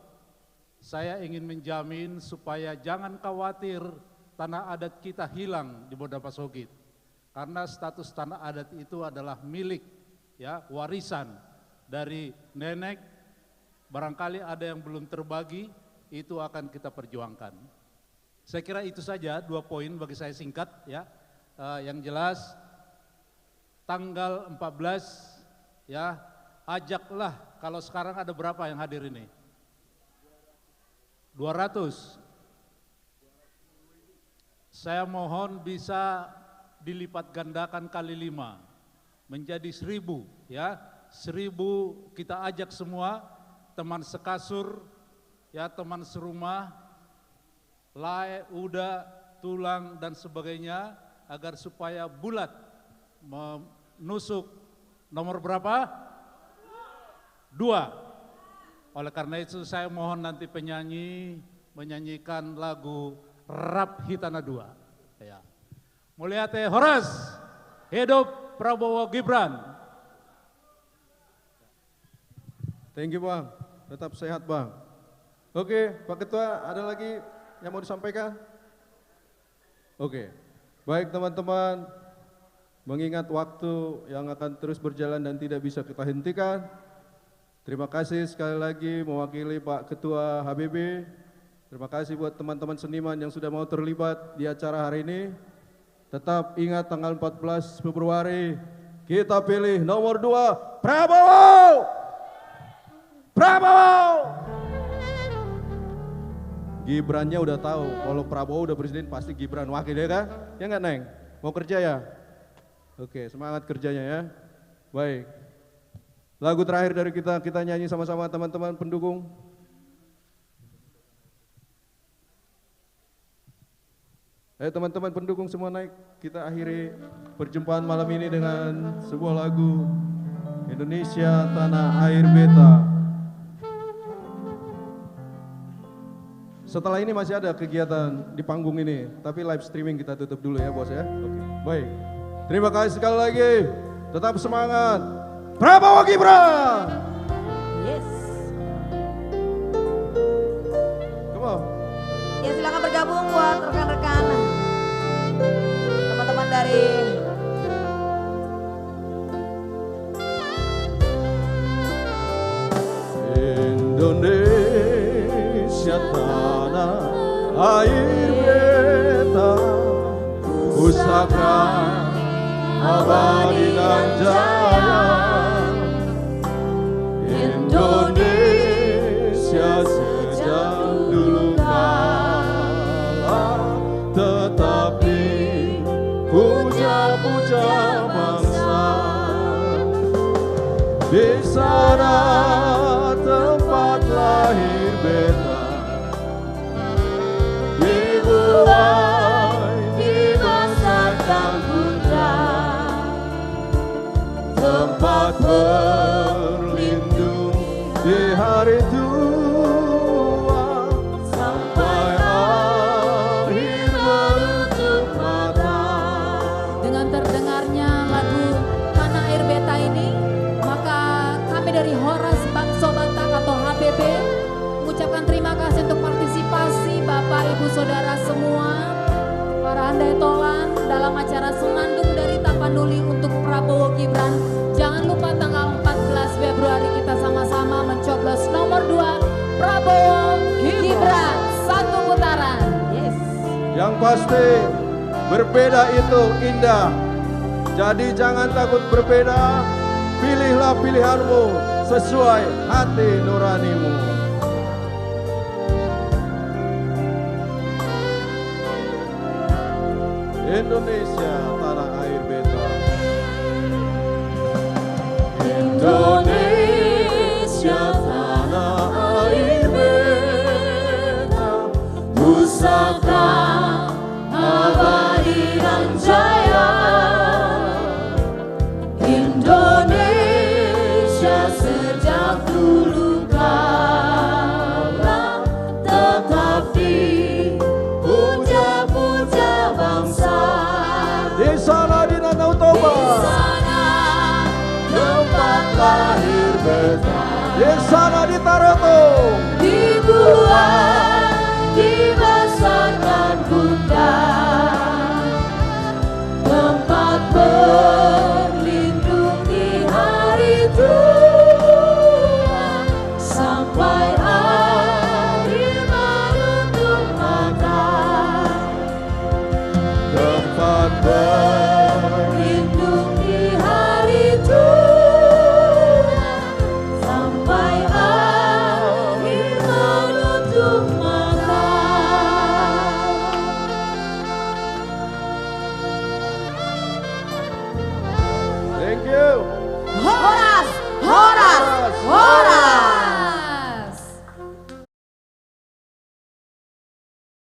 saya ingin menjamin supaya jangan khawatir tanah adat kita hilang di Bonapasogit. Karena status tanah adat itu adalah milik, ya, warisan dari nenek. Barangkali ada yang belum terbagi, itu akan kita perjuangkan. Saya kira itu saja 2 poin bagi saya singkat ya. Yang jelas tanggal 14 ya, ajaklah, kalau sekarang ada berapa yang hadir ini? 200. Saya mohon bisa dilipat gandakan kali 5 menjadi 1000 ya. 1000 kita ajak semua, teman sekasur ya, teman serumah, lae, uda, tulang dan sebagainya, agar supaya bulat menusuk nomor berapa? 2. Oleh karena itu saya mohon nanti penyanyi menyanyikan lagu Rap Hitana 2 ya. Mulyate Horas, hidup Prabowo Gibran. Thank you Bang, tetap sehat Bang. Oke, Pak Ketua, ada lagi yang mau disampaikan? Oke, baik teman-teman, mengingat waktu yang akan terus berjalan dan tidak bisa kita hentikan, terima kasih sekali lagi mewakili Pak Ketua HBB. Terima kasih buat teman-teman seniman yang sudah mau terlibat di acara hari ini. Tetap ingat tanggal 14 Februari, kita pilih nomor 2, Prabowo! Prabowo! Gibrannya udah tahu, kalau Prabowo udah presiden pasti Gibran wakil ya kan? Ya nggak Neng? Mau kerja ya? Oke, semangat kerjanya ya. Baik. Lagu terakhir dari kita nyanyi sama-sama teman-teman pendukung. Ayo teman-teman pendukung semua naik. Kita akhiri perjumpaan malam ini dengan sebuah lagu Indonesia Tanah Air Beta. Setelah ini masih ada kegiatan di panggung ini, tapi live streaming kita tutup dulu ya bos ya. Oke, baik. Terima kasih sekali lagi. Tetap semangat. Prabowo Gibran. Yes. Come on. Ya silakan bergabung buat rekan-rekan, teman-teman dari Indonesia tanah air beta, pusaka abadi dan jaya. Indonesia sejak dulu kala tetap dipuja-puja bangsa. Di sana tempat lahir beta, dibuai, dibesarkan bunda, tempat berlindung di hari tua, sampai akhir menutup mata. Dengan terdengarnya lagu Tanah Air Beta ini, maka kami dari Horas Bangsa Batak atau HB ibu saudara semua, para andai tolan dalam acara Senandung dari Tapanuli untuk Prabowo Gibran. Jangan lupa tanggal 14 Februari kita sama-sama mencoblos nomor 2 Prabowo Gibran. Satu putaran. Yes. Yang pasti berbeda itu indah. Jadi jangan takut berbeda. Pilihlah pilihanmu sesuai hati nuranimu. Indonesia tanah air beta. Indonesia tanah air beta, pusaka abadi dan jaya. Indonesia sejak dulu kala tetap dipuja-puja bangsa. Di sana di Danau Toba, di sana tempat lahir beta, di sana di Taroto,